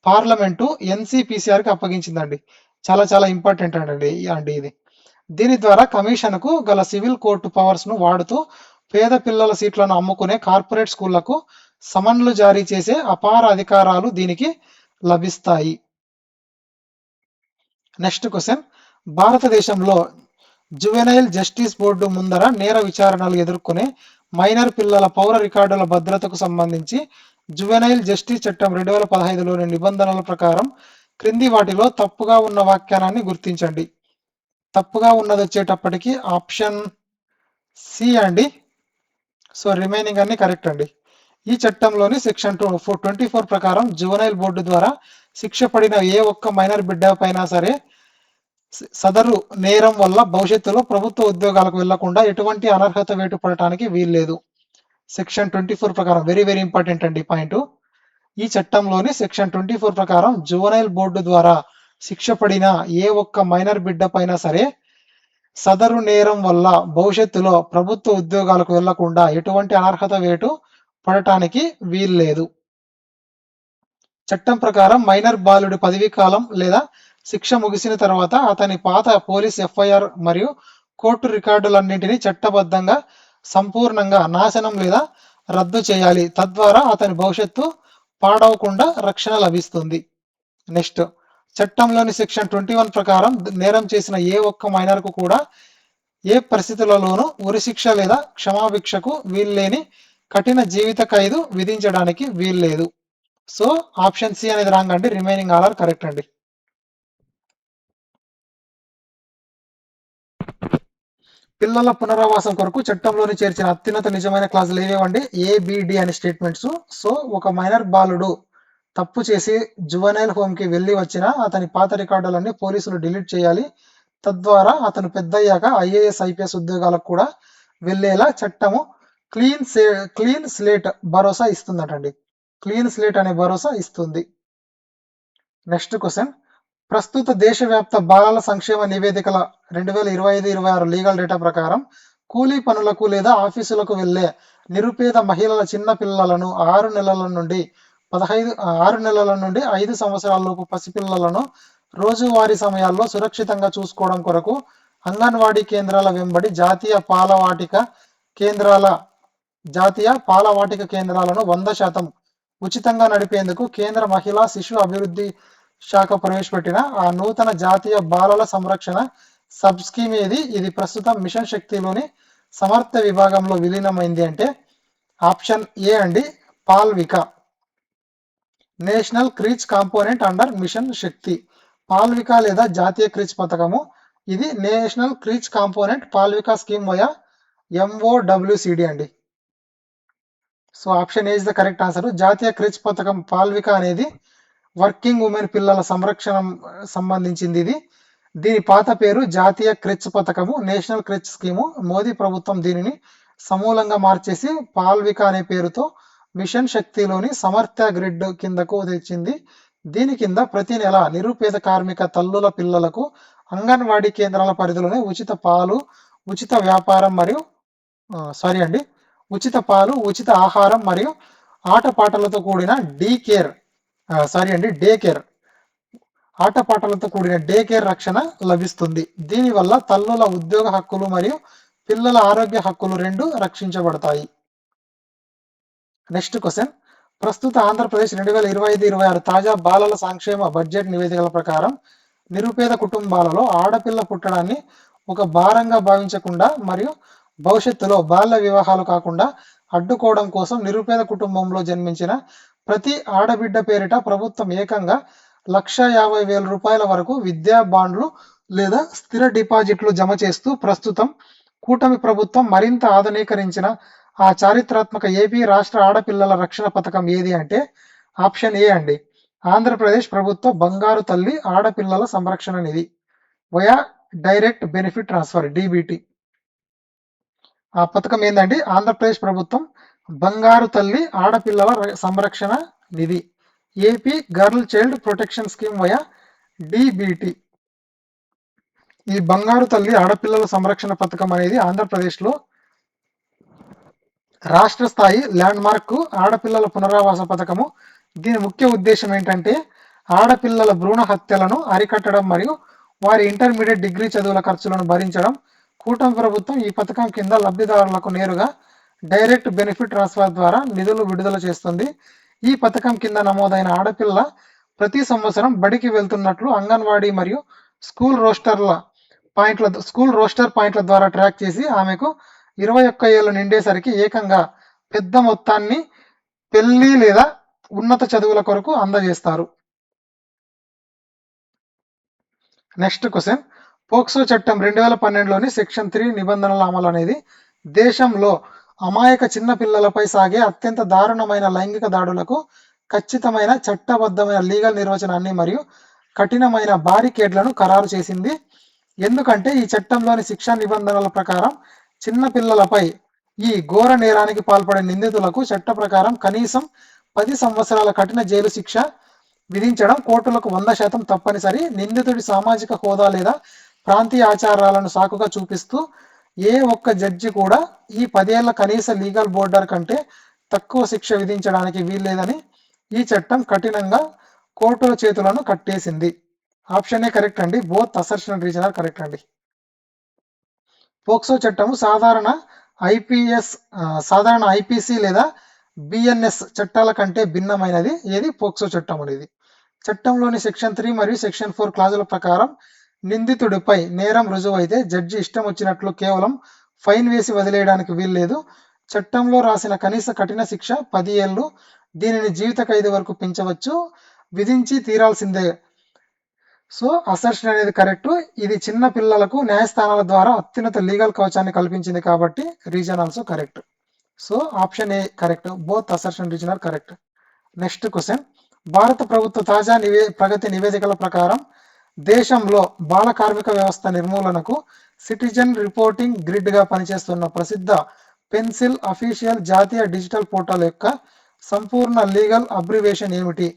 పార్లమెంటు ఎన్సిపిసిఆర్కి అప్పగించిందండి. చాలా చాలా ఇంపార్టెంట్ అండి ఇది. దీని ద్వారా కమిషన్కు గల సివిల్ కోర్టు పవర్స్ను వాడుతూ పేద పిల్లల సీట్లను అమ్ముకునే కార్పొరేట్ స్కూళ్లకు సమన్లు జారీ చేసే అపార అధికారాలు దీనికి లభిస్తాయి. నెక్స్ట్ క్వశ్చన్, భారతదేశంలో జువెనైల్ జస్టిస్ బోర్డు ముందర నేర విచారణలు ఎదుర్కొనే మైనర్ పిల్లల పౌర రికార్డుల భద్రతకు సంబంధించి జువెనైల్ జస్టిస్ చట్టం 2015లోని నిబంధనల ప్రకారం క్రింది వాటిలో తప్పుగా ఉన్న వ్యాఖ్యానాన్ని గుర్తించండి. తప్పుగా ఉన్నది వచ్చేటప్పటికి ఆప్షన్ సి అండి. సో రిమైనింగ్ అన్ని కరెక్ట్ అండి. ఈ చట్టంలోని సెక్షన్ 24 ప్రకారం జువెనైల్ బోర్డు ద్వారా శిక్ష పడిన ఏ ఒక్క మైనర్ బిడ్డ పైన సరే సదరు నేరం వల్ల భవిష్యత్తులో ప్రభుత్వ ఉద్యోగాలకు వెళ్లకుండా ఎటువంటి అనర్హత వేటు పడటానికి వీల్లేదు. సెక్షన్ 24 ప్రకారం వెరీ వెరీ ఇంపార్టెంట్ అండి పాయింట్. ఈ చట్టంలోని సెక్షన్ 24 ప్రకారం జువెనైల్ బోర్డు ద్వారా శిక్ష పడిన ఏ ఒక్క మైనర్ బిడ్డ పైన సరే సదరు నేరం వల్ల భవిష్యత్తులో ప్రభుత్వ ఉద్యోగాలకు వెళ్లకుండా ఎటువంటి అనర్హత వేటు పడటానికి వీల్లేదు. చట్టం ప్రకారం మైనర్ బాలుడి పదవీ కాలం లేదా శిక్ష ముగిసిన తర్వాత అతని పాత పోలీస్ ఎఫ్ఐఆర్ మరియు కోర్టు రికార్డులన్నింటినీ చట్టబద్ధంగా సంపూర్ణంగా నాశనం లేదా రద్దు చేయాలి. తద్వారా అతని భవిష్యత్తు పాడవకుండా రక్షణ లభిస్తుంది. నెక్స్ట్, చట్టంలోని సెక్షన్ 21 ప్రకారం నేరం చేసిన ఏ ఒక్క మైనర్కు కూడా ఏ పరిస్థితులలోనూ ఉరిశిక్ష లేదా క్షమాభిక్షకు వీల్లేని కఠిన జీవిత ఖైదు విధించడానికి వీల్లేదు. సో ఆప్షన్ సి అనేది రాంగ్ అండి. రిమైనింగ్ ఆల్ ఆర్ కరెక్ట్ అండి. పిల్లల పునరావాసం కొరకు చట్టంలోని చేర్చిన అత్యున్నత నిజమైన క్లాజులు ఏవేవండి? ఏబిడి అనే స్టేట్మెంట్స్. సో ఒక మైనర్ బాలుడు తప్పు చేసి జువెనైల్ హోమ్కి వెళ్ళి వచ్చిన అతని పాత రికార్డులన్నీ పోలీసులు డిలీట్ చేయాలి. తద్వారా అతను పెద్దయ్యాక ఐఏఎస్ ఐపీఎస్ ఉద్యోగాలకు కూడా వెళ్ళేలా చట్టము క్లీన్ స్లేట్ భరోసా ఇస్తుందటండి. క్లీన్ స్లేట్ అనే భరోసా ఇస్తుంది. నెక్స్ట్ క్వశ్చన్, ప్రస్తుత దేశవ్యాప్త బాలల సంక్షేమ నివేదికల 2025-26 లీగల్ డేటా ప్రకారం కూలీ పనులకు లేదా ఆఫీసులకు వెళ్లే నిరుపేద మహిళల చిన్న పిల్లలను 6 నెలల నుండి 6 నెలల నుండి 5 సంవత్సరాల లోపు పసిపిల్లలను రోజువారీ సమయాల్లో సురక్షితంగా చూసుకోవడం కొరకు అంగన్వాడీ కేంద్రాల వెంబడి జాతీయ పాలవాటిక కేంద్రాలను 100% ఉచితంగా నడిపేందుకు కేంద్ర మహిళా శిశు అభివృద్ధి శాఖ ప్రవేశపెట్టిన ఆ నూతన జాతీయ బాలల సంరక్షణ సబ్ స్కీమ్ ఏది? ఇది ప్రస్తుతం మిషన్ శక్తిలోని సమర్థ విభాగంలో విలీనమైంది అంటే ఆప్షన్ ఏ అండి, Palvika. National creche component under mission Shakti. Palvika లేదా జాతీయ క్రీచ్ పథకము, ఇది national creche component Palvika scheme via MOWCD అండి. So option A is the correct answer. జాతీయ క్రిచ్ పథకం పాల్విక అనేది వర్కింగ్ ఉమెన్ పిల్లల సంరక్షణ సంబంధించింది. దీని పాత పేరు జాతీయ క్రిచ్ పథకము, నేషనల్ క్రిచ్ స్కీము. మోదీ ప్రభుత్వం దీనిని సమూలంగా మార్చేసి పాల్విక అనే పేరుతో మిషన్ శక్తిలోని సమర్థ గ్రిడ్ కిందకు తెచ్చింది. దీని కింద ప్రతి నెల నిరుపేద కార్మిక తల్లుల పిల్లలకు అంగన్వాడీ కేంద్రాల పరిధిలోనే ఉచిత పాలు, ఉచిత ఉచిత ఆహారం మరియు ఆటపాటలతో కూడిన డే కేర్ రక్షణ లభిస్తుంది. దీనివల్ల తల్లుల ఉద్యోగ హక్కులు మరియు పిల్లల ఆరోగ్య హక్కులు రెండు రక్షించబడతాయి. నెక్స్ట్ క్వశ్చన్, ప్రస్తుత ఆంధ్రప్రదేశ్ 2025-26 తాజా బాలల సంక్షేమ బడ్జెట్ నివేదికల ప్రకారం నిరుపేద కుటుంబాలలో ఆడపిల్ల పుట్టడాన్ని ఒక భారంగా భావించకుండా మరియు భవిష్యత్తులో బాల్య వివాహాలు కాకుండా అడ్డుకోవడం కోసం నిరుపేద కుటుంబంలో జన్మించిన ప్రతి ఆడబిడ్డ పేరిట ప్రభుత్వం ఏకంగా 1,50,000 రూపాయల వరకు విద్యా బాండ్లు లేదా స్థిర డిపాజిట్లు జమ చేస్తూ ప్రస్తుతం కూటమి ప్రభుత్వం మరింత ఆధునీకరించిన ఆ చారిత్రాత్మక ఏపీ రాష్ట్ర ఆడపిల్లల రక్షణ పథకం ఏది అంటే ఆప్షన్ ఏ అండి, ఆంధ్రప్రదేశ్ ప్రభుత్వ బంగారు తల్లి ఆడపిల్లల సంరక్షణ నిధి via direct benefit transfer DBT. ఆ పథకం ఏంటంటే ఆంధ్రప్రదేశ్ ప్రభుత్వం బంగారు తల్లి ఆడపిల్లల సంరక్షణ నిధి, AP girl child protection scheme via DBT. ఈ బంగారు తల్లి ఆడపిల్లల సంరక్షణ పథకం అనేది ఆంధ్రప్రదేశ్లో రాష్ట్ర స్థాయి ల్యాండ్ మార్క్ ఆడపిల్లల పునరావాస పథకము. దీని ముఖ్య ఉద్దేశం ఏంటంటే ఆడపిల్లల భ్రూణ హత్యలను అరికట్టడం మరియు వారి ఇంటర్మీడియట్ డిగ్రీ చదువుల ఖర్చులను భరించడం. కూటమి ప్రభుత్వం ఈ పథకం కింద లబ్ధిదారులకు నేరుగా డైరెక్ట్ బెనిఫిట్ ట్రాన్స్ఫర్ ద్వారా నిధులు విడుదల చేస్తుంది. ఈ పథకం కింద నమోదైన ఆడపిల్ల ప్రతి సంవత్సరం బడికి వెళ్తున్నట్లు అంగన్వాడీ మరియు స్కూల్ రోస్టర్ పాయింట్ల ద్వారా ట్రాక్ చేసి ఆమెకు 21 ఏళ్ళు నిండేసరికి ఏకంగా పెద్ద మొత్తాన్ని పెళ్లి లేదా ఉన్నత చదువుల కొరకు అందజేస్తారు. నెక్స్ట్ క్వశ్చన్, పోక్సో చట్టం 2012లోని సెక్షన్ 3 నిబంధనల అమలు అనేది దేశంలో అమాయక చిన్న పిల్లలపై సాగే అత్యంత దారుణమైన లైంగిక దాడులకు ఖచ్చితమైన చట్టబద్ధమైన లీగల్ నిర్వచనాన్ని మరియు కఠినమైన బారికేడ్లను ఖరారు చేసింది. ఎందుకంటే ఈ చట్టంలోని శిక్షా నిబంధనల ప్రకారం చిన్న పిల్లలపై ఈ ఘోర నేరానికి పాల్పడే నిందితులకు చట్ట ప్రకారం కనీసం 10 సంవత్సరాల కఠిన జైలు శిక్ష విధించడం కోర్టులకు 100% తప్పనిసరి. నిందితుడి సామాజిక హోదా లేదా ప్రాంతీయ ఆచారాలను సాకుగా చూపిస్తూ ఏ ఒక్క జడ్జి కూడా ఈ 10 ఏళ్ల కనీస లీగల్ బోర్డర్ కంటే తక్కువ శిక్ష విధించడానికి వీల్లేదని ఈ చట్టం కఠినంగా కోర్టుల చేతులను కట్టేసింది. ఆప్షన్ ఏ కరెక్ట్ అండి, both assertion and reason are correct అండి. పోక్సో చట్టము సాధారణ IPC లేదా BNS చట్టాల కంటే భిన్నమైనది. ఏది? పోక్సో చట్టం అనేది. చట్టంలోని సెక్షన్ 3 మరియు సెక్షన్ 4 క్లాజుల ప్రకారం నిందితుడిపై నేరం రుజువైతే జడ్జి ఇష్టం వచ్చినట్లు కేవలం ఫైన్ వేసి వదిలేయడానికి వీల్లేదు. చట్టంలో రాసిన కనీస కఠిన శిక్ష 10 ఏళ్ళు, దీనిని జీవిత ఖైదు వరకు పెంచవచ్చు, విధించి తీరాల్సిందే. సో అసర్షన్ అనేది కరెక్ట్. ఇది చిన్న పిల్లలకు న్యాయస్థానాల ద్వారా అత్యున్నత లీగల్ కవచాన్ని కల్పించింది కాబట్టి reason also correct. So option A correct, both assertion reason are correct. Next question, భారత ప్రభుత్వ తాజా ప్రగతి నివేదికల ప్రకారం దేశంలో బాల కార్మిక వ్యవస్థ నిర్మూలనకు సిటిజన్ రిపోర్టింగ్ గ్రిడ్ గా పనిచేస్తున్న ప్రసిద్ధ పెన్సిల్ అఫీషియల్ జాతీయ డిజిటల్ పోర్టల్ యొక్క సంపూర్ణ లీగల్ అబ్రివేషన్ ఏమిటి?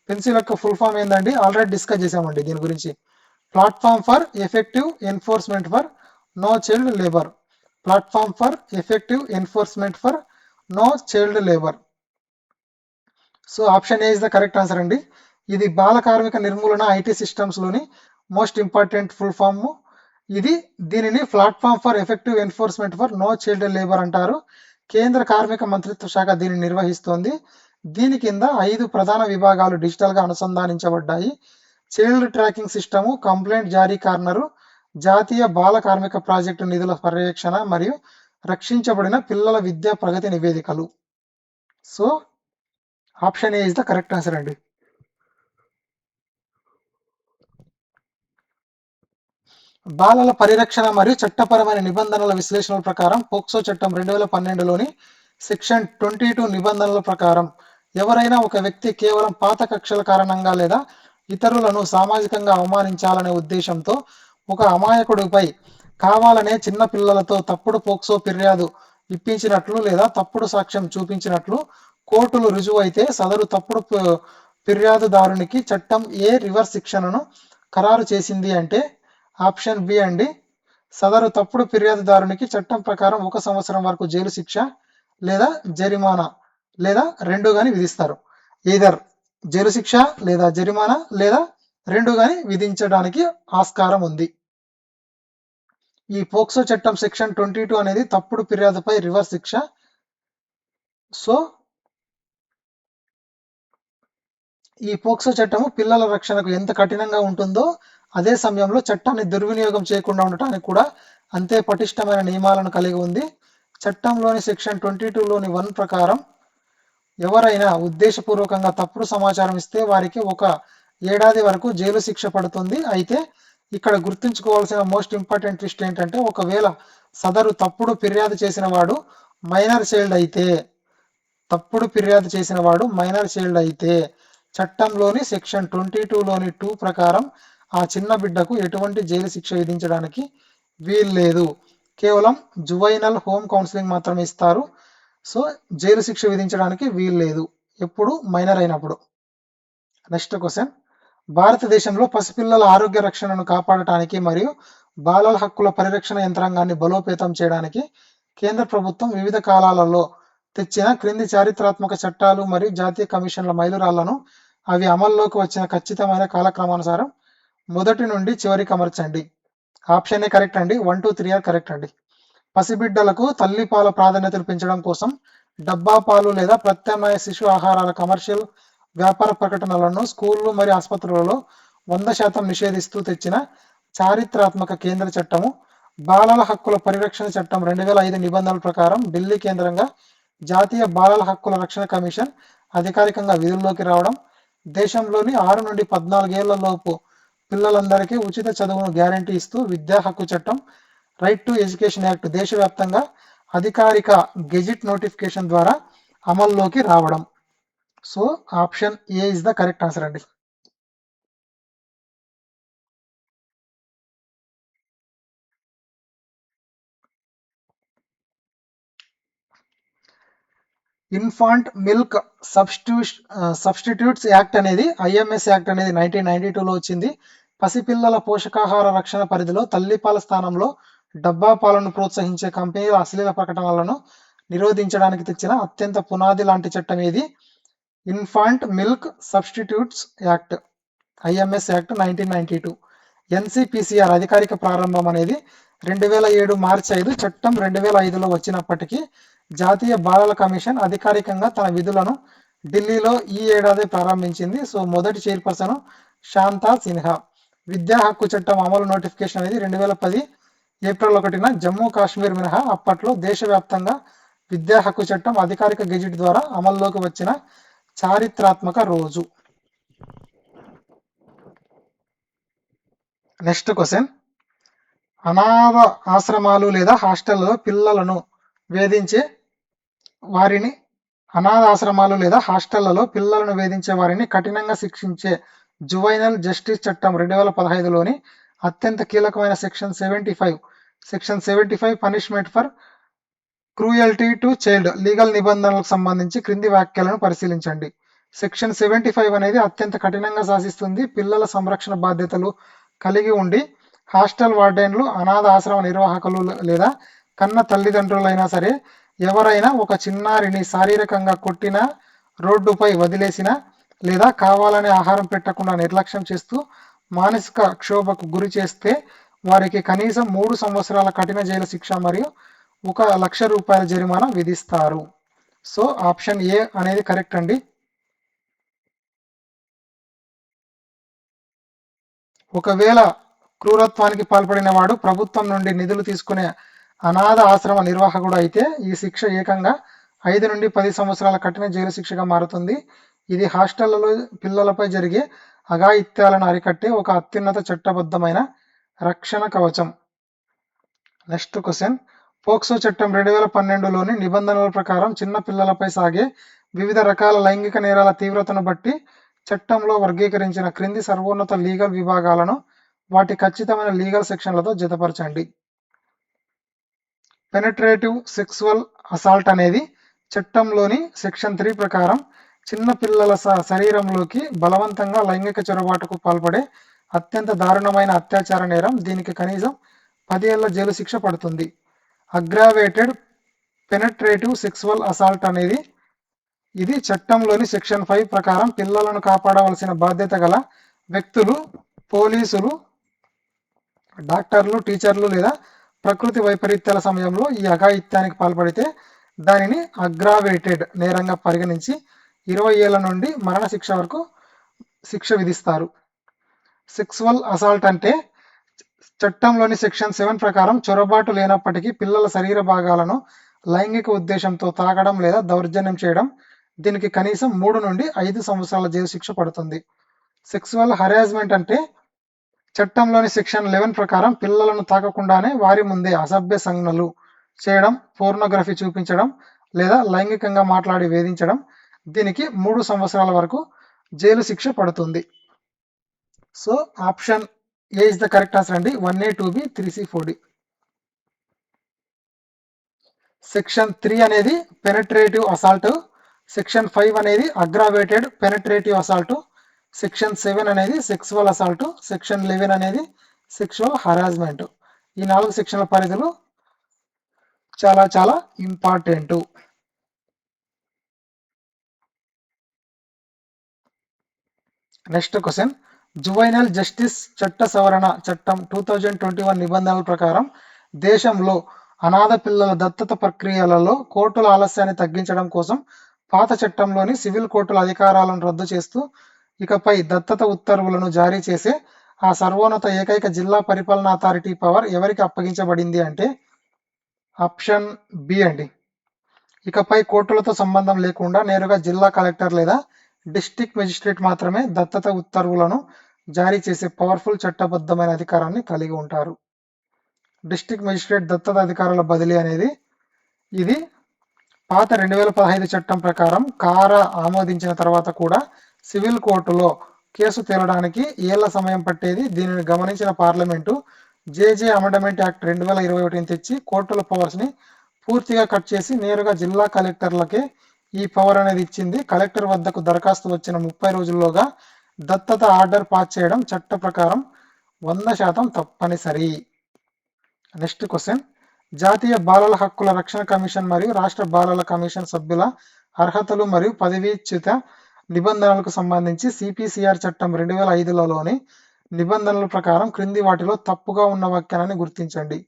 పెన్సిల్ యొక్క ఫుల్ ఫామ్ ఏందండి? ఆల్రెడీ డిస్కస్ చేసామండి దీని గురించి. Platform for effective enforcement for no child labour. Platform for effective enforcement for no child labour. So option A is the correct answer అండి. ఇది బాల కార్మిక నిర్మూలన ఐటీ సిస్టమ్స్లోని మోస్ట్ ఇంపార్టెంట్ ఫుల్ ఫామ్. దీనిని platform for effective enforcement for no child labour అంటారు. కేంద్ర కార్మిక మంత్రిత్వ శాఖ దీనిని నిర్వహిస్తోంది. దీని కింద 5 ప్రధాన విభాగాలు డిజిటల్గా అనుసంధానించబడ్డాయి. చైల్డ్ ట్రాకింగ్ సిస్టము, కంప్లైంట్ జారీ కార్నరు, జాతీయ బాల కార్మిక ప్రాజెక్టు నిధుల పర్యవేక్షణ మరియు రక్షించబడిన పిల్లల విద్యా ప్రగతి నివేదికలు. So option A is the correct answer అండి. బాలల పరిరక్షణ మరియు చట్టపరమైన నిబంధనల విశ్లేషణల ప్రకారం పోక్సో చట్టం 2012లోని సెక్షన్ 22 నిబంధనల ప్రకారం ఎవరైనా ఒక వ్యక్తి కేవలం పాత కక్షల కారణంగా లేదా ఇతరులను సామాజికంగా అవమానించాలనే ఉద్దేశంతో ఒక అమాయకుడిపై కావాలనే చిన్న పిల్లలతో తప్పుడు పోక్సో ఫిర్యాదు ఇప్పించినట్లు లేదా తప్పుడు సాక్ష్యం చూపించినట్లు కోర్టులు రుజువైతే సదరు తప్పుడు ఫిర్యాదుదారునికి చట్టం ఏ రివర్స్ శిక్షణను ఖరారు చేసింది అంటే ఆప్షన్ బి అండి. సదరు తప్పుడు ఫిర్యాదుదారునికి చట్టం ప్రకారం 1 సంవత్సరం వరకు జైలు శిక్ష లేదా జరిమానా లేదా రెండు గాని విధిస్తారు. ఈదర్ జైలు శిక్ష లేదా జరిమానా లేదా రెండు గాని విధించడానికి ఆస్కారం ఉంది. ఈ పోక్సో చట్టం సెక్షన్ 22 అనేది తప్పుడు ఫిర్యాదుపై రివర్స్ శిక్ష. సో ఈ పోక్సో చట్టము పిల్లల రక్షణకు ఎంత కఠినంగా ఉంటుందో అదే సమయంలో చట్టాన్ని దుర్వినియోగం చేయకుండా ఉండటానికి కూడా అంతే పటిష్టమైన నియమాలను కలిగి ఉంది. చట్టంలోని సెక్షన్ 22లోని 1 ప్రకారం ఎవరైనా ఉద్దేశపూర్వకంగా తప్పుడు సమాచారం ఇస్తే వారికి 1 ఏడాది వరకు జైలు శిక్ష పడుతుంది. అయితే ఇక్కడ గుర్తుంచుకోవాల్సిన మోస్ట్ ఇంపార్టెంట్ ట్విస్ట్ ఏంటంటే ఒకవేళ సదరు తప్పుడు ఫిర్యాదు చేసిన వాడు మైనర్ చైల్డ్ అయితే చట్టంలోని సెక్షన్ 22లోని 2 ప్రకారం ఆ చిన్న బిడ్డకు ఎటువంటి జైలు శిక్ష విధించడానికి వీల్లేదు. కేవలం జువైనల్ హోమ్ కౌన్సిలింగ్ మాత్రమే ఇస్తారు. సో జైలు శిక్ష విధించడానికి వీల్లేదు ఎప్పుడు మైనర్ అయినప్పుడు. నెక్స్ట్ క్వశ్చన్, భారతదేశంలో పసిపిల్లల ఆరోగ్య రక్షణను కాపాడటానికి మరియు బాలల హక్కుల పరిరక్షణ యంత్రాంగాన్ని బలోపేతం చేయడానికి కేంద్ర ప్రభుత్వం వివిధ కాలాలలో తెచ్చిన క్రింది చారిత్రాత్మక చట్టాలు మరియు జాతీయ కమిషన్ల మైలురాళ్లను అవి అమల్లోకి వచ్చిన ఖచ్చితమైన కాలక్రమానుసారం మొదటి నుండి చివరికి అమర్చండి. ఆప్షన్ ఏ కరెక్ట్ అండి. 1, 2, 3 ఆర్ కరెక్ట్ అండి. పసిబిడ్డలకు తల్లి పాల ప్రాధాన్యతలు పెంచడం కోసం డబ్బా పాలు లేదా ప్రత్యామ్నాయ శిశు ఆహారాల కమర్షియల్ వ్యాపార ప్రకటనలను స్కూళ్లు మరియు ఆసుపత్రులలో 100% నిషేధిస్తూ తెచ్చిన చారిత్రాత్మక కేంద్ర చట్టము బాలల హక్కుల పరిరక్షణ చట్టం 2005 నిబంధనల ప్రకారం ఢిల్లీ కేంద్రంగా జాతీయ బాలల హక్కుల రక్షణ కమిషన్ అధికారికంగా విధుల్లోకి రావడం, దేశంలోని 6 నుండి 14 ఏళ్ల లోపు పిల్లలందరికీ ఉచిత చదువును గ్యారంటీ ఇస్తూ విద్యా హక్కు చట్టం రైట్ టు ఎడ్యుకేషన్ యాక్ట్ దేశవ్యాప్తంగా అధికారిక గెజిట్ నోటిఫికేషన్ ద్వారా అమల్లోకి రావడం. So option A is the correct answer అండి. ఇన్ఫాంట్ మిల్క్ సబ్స్టిట్యూట్స్ యాక్ట్ అనేది ఐఎంఎస్ యాక్ట్ అనేది 1992లో వచ్చింది. పసిపిల్లల పోషకాహార రక్షణ పరిధిలో తల్లిపాల స్థానంలో డబ్బా పాలను ప్రోత్సహించే కంపెనీల అశ్లీల ప్రకటనలను నిరోధించడానికి తెచ్చిన అత్యంత పునాది లాంటి చట్టం ఏది? Infant milk substitutes act, IMS act 1992. NCPCR అధికారిక ప్రారంభం అనేది 2007 మార్చి 5, చట్టం 2005లో వచ్చినప్పటికీ జాతీయ బాలల కమిషన్ అధికారికంగా తన విధులను ఢిల్లీలో ఈ ఏడాది ప్రారంభించింది. సో మొదటి చైర్పర్సన్ శాంతా సిన్హా. విద్యా హక్కు చట్టం అమలు నోటిఫికేషన్ అనేది 2010 ఏప్రిల్ 1న జమ్మూ కాశ్మీర్ మినహా అప్పట్లో దేశవ్యాప్తంగా విద్యా హక్కు చట్టం అధికారిక గెజిట్ ద్వారా అమల్లోకి వచ్చిన చారిత్రాత్మక రోజు. నెక్స్ట్ క్వశ్చన్, అనాథ ఆశ్రమాలు లేదా హాస్టళ్లలో పిల్లలను వేధించే వారిని కఠినంగా శిక్షించే జువైనల్ జస్టిస్ చట్టం 2015లోని అత్యంత కీలకమైన section 75 punishment for cruelty to child legal నిబంధనలకు సంబంధించి క్రింది వ్యాఖ్యలను పరిశీలించండి. సెక్షన్ 75 అనేది అత్యంత కఠినంగా శాసిస్తుంది. పిల్లల సంరక్షణ బాధ్యతలు కలిగి ఉండి హాస్టల్ వార్డెన్లు, అనాథ ఆశ్రమ నిర్వాహకులు లేదా కన్న తల్లిదండ్రులైనా సరే ఎవరైనా ఒక చిన్నారిని శారీరకంగా కొట్టినా రోడ్డుపై వదిలేసిన లేదా కావాలని ఆహారం పెట్టకుండా నిర్లక్ష్యం చేస్తూ మానసిక క్షోభకు గురి చేస్తే వారికి కనీసం 3 సంవత్సరాల కఠిన జైలు శిక్ష మరియు రూ. 1,00,000 జరిమానా విధిస్తారు. సో ఆప్షన్ ఏ అనేది కరెక్ట్ అండి. ఒకవేళ క్రూరత్వానికి పాల్పడిన వాడు ప్రభుత్వం నుండి నిధులు తీసుకునే అనాథ ఆశ్రమ నిర్వాహకుడు అయితే ఈ శిక్ష ఏకంగా 5 నుండి 10 సంవత్సరాల కఠిన జైలు శిక్షగా మారుతుంది. ఇది హాస్టళ్లలో పిల్లలపై జరిగే అఘాయిత్యాలను అరికట్టే ఒక అత్యున్నత చట్టబద్ధమైన రక్షణ కవచం. Next question. పోక్సో చట్టం 2012లోని నిబంధనల ప్రకారం చిన్న పిల్లలపై సాగే వివిధ రకాల లైంగిక నేరాల తీవ్రతను బట్టి చట్టంలో వర్గీకరించిన క్రింది సర్వోన్నత లీగల్ విభాగాలను వాటి ఖచ్చితమైన లీగల్ సెక్షన్లతో జతపరచండి. పెనట్రేటివ్ సెక్సువల్ అసాల్ట్ అనేది చట్టంలోని సెక్షన్ 3 ప్రకారం చిన్న పిల్లల శరీరంలోకి బలవంతంగా లైంగిక చొరబాటుకు పాల్పడే అత్యంత దారుణమైన అత్యాచార నేరం. దీనికి కనీసం 10 ఏళ్ల జైలు శిక్ష పడుతుంది. అగ్రావేటెడ్ పెనట్రేటివ్ సెక్సువల్ అసాల్ట్ అనేది ఇది చట్టంలోని సెక్షన్ 5 ప్రకారం పిల్లలను కాపాడవలసిన బాధ్యత గల వ్యక్తులు, పోలీసులు, డాక్టర్లు, టీచర్లు లేదా ప్రకృతి వైపరీత్యాల సమయంలో ఈ అఘాయిత్యానికి పాల్పడితే దానిని అగ్రావేటెడ్ నేరంగా పరిగణించి 20 ఏళ్ల నుండి మరణశిక్ష వరకు శిక్ష విధిస్తారు. సెక్సువల్ అసాల్ట్ అంటే చట్టంలోని సెక్షన్ 7 ప్రకారం చొరబాటు లేనప్పటికీ పిల్లల శరీర భాగాలను లైంగిక ఉద్దేశంతో తాకడం లేదా దౌర్జన్యం చేయడం. దీనికి కనీసం 3 నుండి 5 సంవత్సరాల జైలు శిక్ష పడుతుంది. సెక్సువల్ హరాస్మెంట్ అంటే చట్టంలోని సెక్షన్ 11 ప్రకారం పిల్లలను తాకకుండానే వారి ముందే అసభ్య సంజ్ఞలు చేయడం, పోర్నోగ్రఫీ చూపించడం లేదా లైంగికంగా మాట్లాడి వేధించడం. దీనికి 3 సంవత్సరాల వరకు జైలు శిక్ష పడుతుంది. So option A is the correct answer అండి. 1A, 2B, 3C, 4D. Section 3 అనేది పెనట్రేటివ్ అసాల్ట్, సెక్షన్ 5 అనేది అగ్రావేటెడ్ పెనట్రేటివ్ అసాల్ట్, సెక్షన్ 7 అనేది సెక్సువల్ అసాల్ట్, సెక్షన్ 11 అనేది సెక్షువల్ హరాస్మెంట్. ఈ 4 సెక్షన్ల పరిధులు చాలా చాలా important. Next question. Juvenile justice చట్ట సవరణ చట్టం 2021 నిబంధనల ప్రకారం దేశంలో అనాథ పిల్లల దత్తత ప్రక్రియలలో కోర్టుల ఆలస్యాన్ని తగ్గించడం కోసం పాత చట్టంలోని సివిల్ కోర్టుల అధికారాలను రద్దు చేస్తూ ఇకపై దత్తత ఉత్తర్వులను జారీ చేసే ఆ సర్వోన్నత ఏకైక జిల్లా పరిపాలనా అథారిటీ పవర్ ఎవరికి అప్పగించబడింది అంటే ఆప్షన్ బి అండి. ఇకపై కోర్టులతో సంబంధం లేకుండా నేరుగా జిల్లా కలెక్టర్ లేదా డిస్ట్రిక్ట్ మెజిస్ట్రేట్ మాత్రమే దత్తత ఉత్తర్వులను జారీ చేసే పవర్ఫుల్ చట్టబద్ధమైన అధికారాన్ని కలిగి ఉంటారు. డిస్ట్రిక్ట్ మెజిస్ట్రేట్ దత్తత అధికారుల బదిలీ అనేది ఇది పాత 2015 చట్టం ప్రకారం కారా ఆమోదించిన తర్వాత కూడా సివిల్ కోర్టులో కేసు తేలడానికి ఏళ్ల సమయం పట్టేది. దీనిని గమనించిన పార్లమెంటు జేజే అమెండ్మెంట్ యాక్ట్ 2021 తెచ్చి కోర్టుల పవర్స్ని పూర్తిగా కట్ చేసి నేరుగా జిల్లా కలెక్టర్లకే ఈ పవర్ అనేది ఇచ్చింది. కలెక్టర్ వద్దకు దరఖాస్తు వచ్చిన 30 రోజుల్లోగా దత్తత ఆర్డర్ పాస్ చేయడం చట్ట ప్రకారం 100% తప్పనిసరి. Next question. జాతీయ బాలల హక్కుల రక్షణ కమిషన్ మరియు రాష్ట్ర బాలల కమిషన్ సభ్యుల అర్హతలు మరియు పదవీచ్యుత నిబంధనలకు సంబంధించి సిపిసిఆర్ చట్టం 2005లోని నిబంధనల ప్రకారం క్రింది వాటిలో తప్పుగా ఉన్న వాక్యాన్ని గుర్తించండి.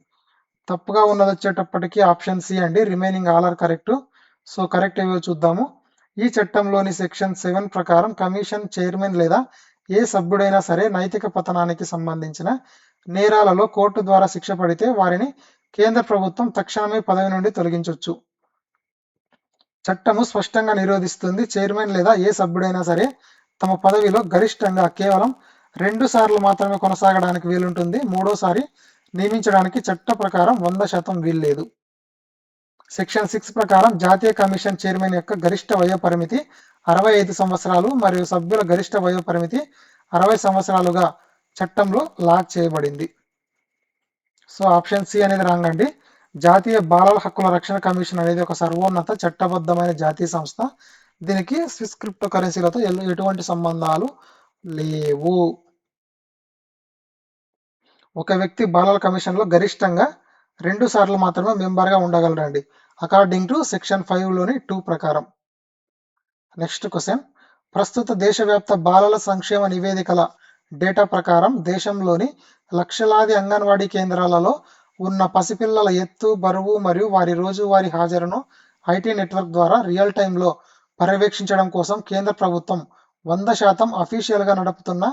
తప్పుగా ఉన్నది వచ్చేటప్పటికి ఆప్షన్ సి అండి. Remaining all are correct. So correct ఏవో చూద్దాము. ఈ చట్టంలోని సెక్షన్ 7 ప్రకారం కమిషన్ చైర్మన్ లేదా ఏ సభ్యుడైనా సరే నైతిక పతనానికి సంబంధించిన నేరాలలో కోర్టు ద్వారా శిక్ష పడితే వారిని కేంద్ర ప్రభుత్వం తక్షణమే పదవి నుండి తొలగించవచ్చు. చట్టము స్పష్టంగా నిరోధిస్తుంది చైర్మన్ లేదా ఏ సభ్యుడైనా సరే తమ పదవిలో గరిష్టంగా కేవలం 2 సార్లు మాత్రమే కొనసాగడానికి వీలుంటుంది. మూడోసారి నియమించడానికి చట్ట ప్రకారం 100% వీల్లేదు. సెక్షన్ 6 ప్రకారం జాతీయ కమిషన్ చైర్మన్ యొక్క గరిష్ట వయో పరిమితి 65 సంవత్సరాలు మరియు సభ్యుల గరిష్ట వయో పరిమితి 60 సంవత్సరాలుగా చట్టంలో లాక్ చేయబడింది. సో ఆప్షన్ సి అనేది రాంగ్ అండి. జాతీయ బాలల హక్కుల రక్షణ కమిషన్ అనేది ఒక సర్వోన్నత చట్టబద్ధమైన జాతీయ సంస్థ. దీనికి స్విస్ క్రిప్టో కరెన్సీలతో ఎటువంటి సంబంధాలు లేవు. ఒక వ్యక్తి బాలల కమిషన్లో గరిష్టంగా 2 సార్లు మాత్రమే మెంబర్గా ఉండగలరండి అకార్డింగ్ టు సెక్షన్ 5లోని 2 ప్రకారం. నెక్స్ట్ క్వశ్చన్, ప్రస్తుత దేశవ్యాప్త బాలల సంక్షేమ నివేదికల డేటా ప్రకారం దేశంలోని లక్షలాది అంగన్వాడీ కేంద్రాలలో ఉన్న పసిపిల్లల ఎత్తు, బరువు మరియు వారి రోజువారీ హాజరును ఐటీ నెట్వర్క్ ద్వారా రియల్ టైంలో పర్యవేక్షించడం కోసం కేంద్ర ప్రభుత్వం 100% అఫీషియల్గా నడుపుతున్న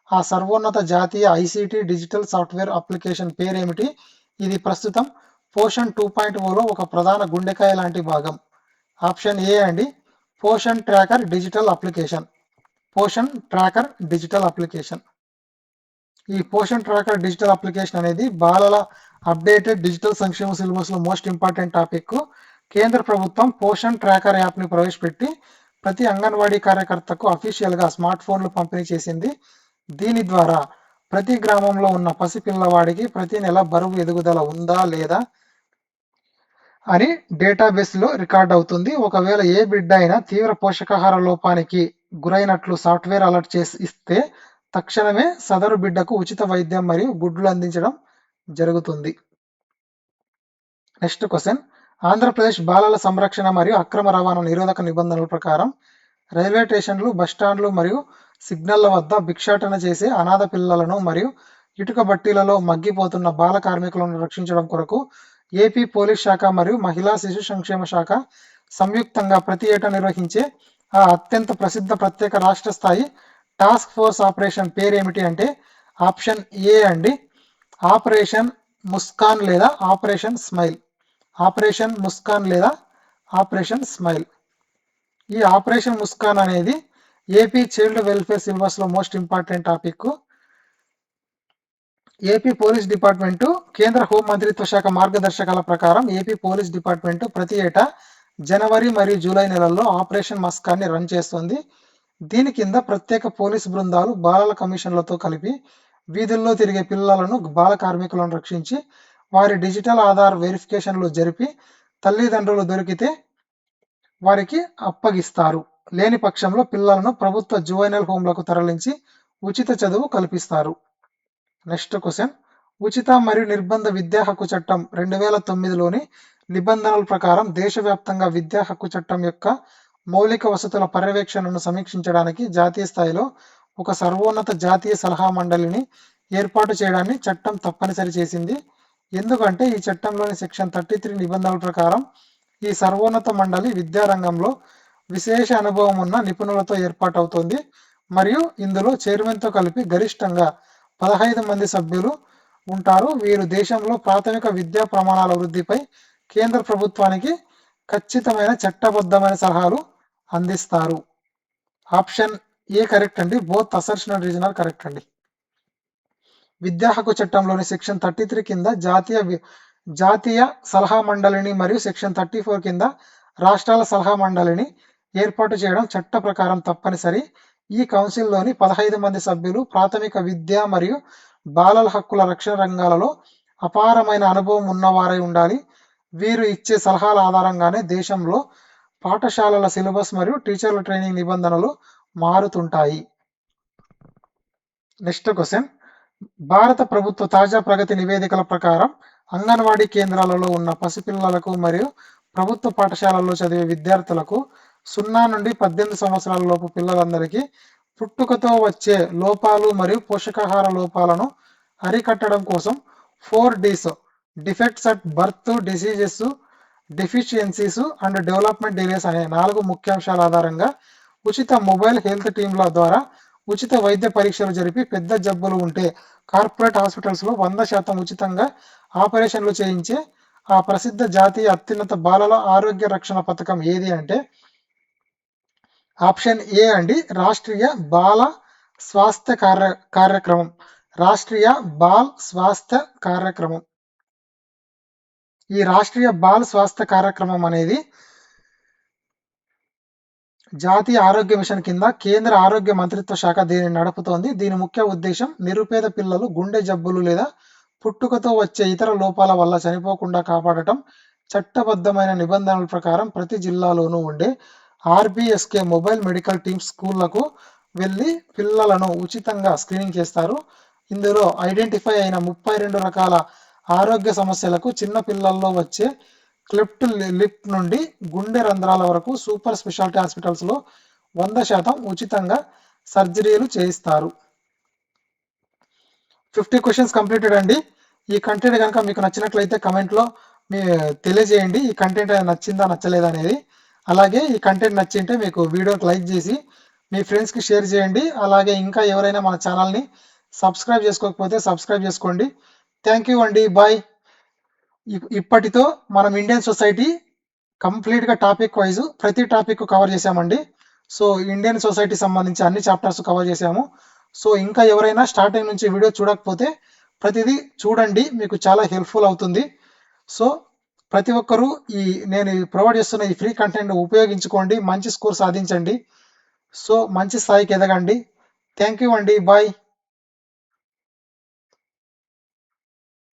ఆ సర్వోన్నత జాతీయ ఐసీటీ డిజిటల్ సాఫ్ట్వేర్ అప్లికేషన్ పేరేమిటి? ఇది ప్రస్తుతం పోషన్ 2.0లో ఒక ప్రధాన గుండెకాయ లాంటి భాగం. ఆప్షన్ ఏ అండి, Poshan tracker digital application. Poshan tracker digital application. ఈ పోషన్ ట్రాకర్ డిజిటల్ అప్లికేషన్ అనేది బాలల అప్డేటెడ్ డిజిటల్ సంక్షేమ సిలబస్లో మోస్ట్ ఇంపార్టెంట్ టాపిక్. కేంద్ర ప్రభుత్వం పోషన్ ట్రాకర్ యాప్ని ప్రవేశపెట్టి ప్రతి అంగన్వాడీ కార్యకర్తకు అఫీషియల్గా స్మార్ట్ ఫోన్లు పంపిణీ చేసింది. దీని ద్వారా ప్రతి గ్రామంలో ఉన్న పసిపిల్లవాడికి ప్రతి నెల బరువు ఎదుగుదల ఉందా లేదా అని డేటాబేస్లో రికార్డ్ అవుతుంది. ఒకవేళ ఏ బిడ్డ అయినా తీవ్ర పోషకాహార లోపానికి గురైనట్లు సాఫ్ట్వేర్ అలర్ట్ చేసి ఇస్తే తక్షణమే సదరు బిడ్డకు ఉచిత వైద్యం మరియు గుడ్లు అందించడం జరుగుతుంది. నెక్స్ట్ క్వశ్చన్, ఆంధ్రప్రదేశ్ బాలల సంరక్షణ మరియు అక్రమ రవాణా నిరోధక నిబంధనల ప్రకారం రైల్వే స్టేషన్లు, బస్టాండ్లు మరియు సిగ్నళ్ల వద్ద భిక్షాటన చేసే అనాథ పిల్లలను మరియు ఇటుక బట్టీలలో మగ్గిపోతున్న బాల కార్మికులను రక్షించడం కొరకు ఏపీ పోలీస్ శాఖ మరియు మహిళా శిశు సంక్షేమ శాఖ సంయుక్తంగా ప్రతి ఏటా నిర్వహించే ఆ అత్యంత ప్రసిద్ధ ప్రత్యేక రాష్ట్ర స్థాయి టాస్క్ ఫోర్స్ ఆపరేషన్ పేరేమిటి అంటే ఆప్షన్ ఏ అండి, ఆపరేషన్ ముస్కాన్ లేదా ఆపరేషన్ స్మైల్. ఆపరేషన్ ముస్కాన్ లేదా ఆపరేషన్ స్మైల్. ఈ ఆపరేషన్ ముస్కాన్ అనేది ఏపీ చైల్డ్ వెల్ఫేర్ సిలబస్లో most important topic. AP police department కేంద్ర హోం మంత్రిత్వ శాఖ మార్గదర్శకాల ప్రకారం ఏపీ పోలీస్ డిపార్ట్మెంటు ప్రతి ఏటా జనవరి మరియు జూలై నెలల్లో ఆపరేషన్ మస్కాన్ని రన్ చేస్తుంది. దీని కింద ప్రత్యేక పోలీసు బృందాలు బాలల కమిషన్లతో కలిపి వీధుల్లో తిరిగే పిల్లలను, బాల కార్మికులను రక్షించి వారి డిజిటల్ ఆధార్ వెరిఫికేషన్లు జరిపి తల్లిదండ్రులు దొరికితే వారికి అప్పగిస్తారు. లేని పక్షంలో పిల్లలను ప్రభుత్వ జువైనల్ హోంలకు తరలించి ఉచిత చదువు కల్పిస్తారు. నెక్స్ట్ క్వశ్చన్, ఉచిత మరియు నిర్బంధ విద్యా హక్కు చట్టం 2009లోని నిబంధనల ప్రకారం దేశవ్యాప్తంగా విద్యా హక్కు చట్టం యొక్క మౌలిక వసతుల పర్యవేక్షణను సమీక్షించడానికి జాతీయ స్థాయిలో ఒక సర్వోన్నత జాతీయ సలహా మండలిని ఏర్పాటు చేయడాన్ని చట్టం తప్పనిసరి చేసింది. ఎందుకంటే ఈ చట్టంలోని సెక్షన్ 33 నిబంధనల ప్రకారం ఈ సర్వోన్నత మండలి విద్యారంగంలో విశేష అనుభవం ఉన్న నిపుణులతో ఏర్పాటవుతోంది మరియు ఇందులో చైర్మన్తో కలిపి గరిష్టంగా 15 మంది సభ్యులు ఉంటారు. వీరు దేశంలో ప్రాథమిక విద్యా ప్రమాణాల వృద్ధిపై కేంద్ర ప్రభుత్వానికి ఖచ్చితమైన చట్టబద్ధమైన సలహాలు అందిస్తారు. ఆప్షన్ ఏ కరెక్ట్ అండి, both assertion and reason are correct అండి. విద్యా హక్కు చట్టంలోని సెక్షన్ 33 కింద జాతీయ సలహా మండలిని మరియు సెక్షన్ 34 కింద రాష్ట్రాల సలహా మండలిని ఏర్పాటు చేయడం చట్ట ప్రకారం తప్పనిసరి. ఈ కౌన్సిల్లోని 15 మంది సభ్యులు ప్రాథమిక విద్య మరియు బాలల హక్కుల రక్షణ రంగాలలో అపారమైన అనుభవం ఉన్నవారై ఉండాలి. వీరు ఇచ్చే సలహాల ఆధారంగానే దేశంలో పాఠశాలల సిలబస్ మరియు టీచర్ల ట్రైనింగ్ నిబంధనలు మారుతుంటాయి. నెక్స్ట్ క్వశ్చన్, భారత ప్రభుత్వ తాజా ప్రగతి నివేదికల ప్రకారం అంగన్వాడీ కేంద్రాలలో ఉన్న పసిపిల్లలకు మరియు ప్రభుత్వ పాఠశాలల్లో చదివే విద్యార్థులకు 0 నుండి 18 సంవత్సరాల లోపు పిల్లలందరికీ పుట్టుకతో వచ్చే లోపాలు మరియు పోషకాహార లోపాలను అరికట్టడం కోసం 4Ds defects at birth, diseases, deficiencies and development delays అనే 4 ముఖ్యాంశాల ఆధారంగా ఉచిత మొబైల్ హెల్త్ టీంల ద్వారా ఉచిత వైద్య పరీక్షలు జరిపి పెద్ద జబ్బులు ఉంటే కార్పొరేట్ హాస్పిటల్స్లో 100% ఉచితంగా ఆపరేషన్లు చేయించే ఆ ప్రసిద్ధ జాతీయ అత్యున్నత బాలల ఆరోగ్య రక్షణ పథకం ఏది అంటే ఆప్షన్ ఏ అండి, రాష్ట్రీయ బాల స్వాస్థ్య కార్యక్రమం. రాష్ట్రీయ బాల్ స్వాస్థ్య కార్యక్రమం. ఈ రాష్ట్రీయ బాల్ స్వాస్థ్య కార్యక్రమం అనేది జాతీయ ఆరోగ్య మిషన్ కింద కేంద్ర ఆరోగ్య మంత్రిత్వ శాఖ దీనిని నడుపుతోంది. దీని ముఖ్య ఉద్దేశం నిరుపేద పిల్లలు గుండె జబ్బులు లేదా పుట్టుకతో వచ్చే ఇతర లోపాల వల్ల చనిపోకుండా కాపాడటం. చట్టబద్ధమైన నిబంధనల ప్రకారం ప్రతి జిల్లాలోనూ ఉండే ఆర్బీఎస్కే మొబైల్ మెడికల్ టీమ్స్ స్కూళ్లకు వెళ్ళి పిల్లలను ఉచితంగా స్క్రీనింగ్ చేస్తారు. ఇందులో ఐడెంటిఫై అయిన 32 రకాల ఆరోగ్య సమస్యలకు చిన్న పిల్లల్లో వచ్చే క్లెఫ్ట్ లిప్ నుండి గుండె రంధ్రాల వరకు సూపర్ స్పెషాలిటీ హాస్పిటల్స్లో 100% ఉచితంగా సర్జరీలు చేయిస్తారు. 50 క్వశ్చన్స్ కంప్లీటెడ్ అండి. ఈ కంటెంట్ కనుక మీకు నచ్చినట్లయితే కమెంట్లో మీ తెలియజేయండి. ఈ కంటెంట్ నచ్చిందా నచ్చలేదా అనేది. అలాగే ఈ కంటెంట్ నచ్చింటే మీకు వీడియోకి లైక్ చేసి మీ ఫ్రెండ్స్కి షేర్ చేయండి. అలాగే ఇంకా ఎవరైనా మన ఛానల్ని సబ్స్క్రైబ్ చేసుకోకపోతే సబ్స్క్రైబ్ చేసుకోండి. థ్యాంక్ యూ అండి. బాయ్. ఇప్పటితో మనం ఇండియన్ సొసైటీ కంప్లీట్గా టాపిక్ వైజ్ ప్రతి టాపిక్ కవర్ చేసామండి. సో ఇండియన్ సొసైటీ సంబంధించి అన్ని చాప్టర్స్ కవర్ చేసాము. సో ఇంకా ఎవరైనా స్టార్టింగ్ నుంచి వీడియో చూడకపోతే ప్రతిదీ చూడండి, మీకు చాలా హెల్ప్ఫుల్ అవుతుంది. సో ప్రతి ఒక్కరూ నేను ప్రొవైడ్ చేస్తున్న ఈ ఫ్రీ కంటెంట్ ఉపయోగించుకోండి, మంచి స్కోర్ సాధించండి. సో మంచి స్థాయికి ఎదగండి. థ్యాంక్ యూ అండి. బాయ్.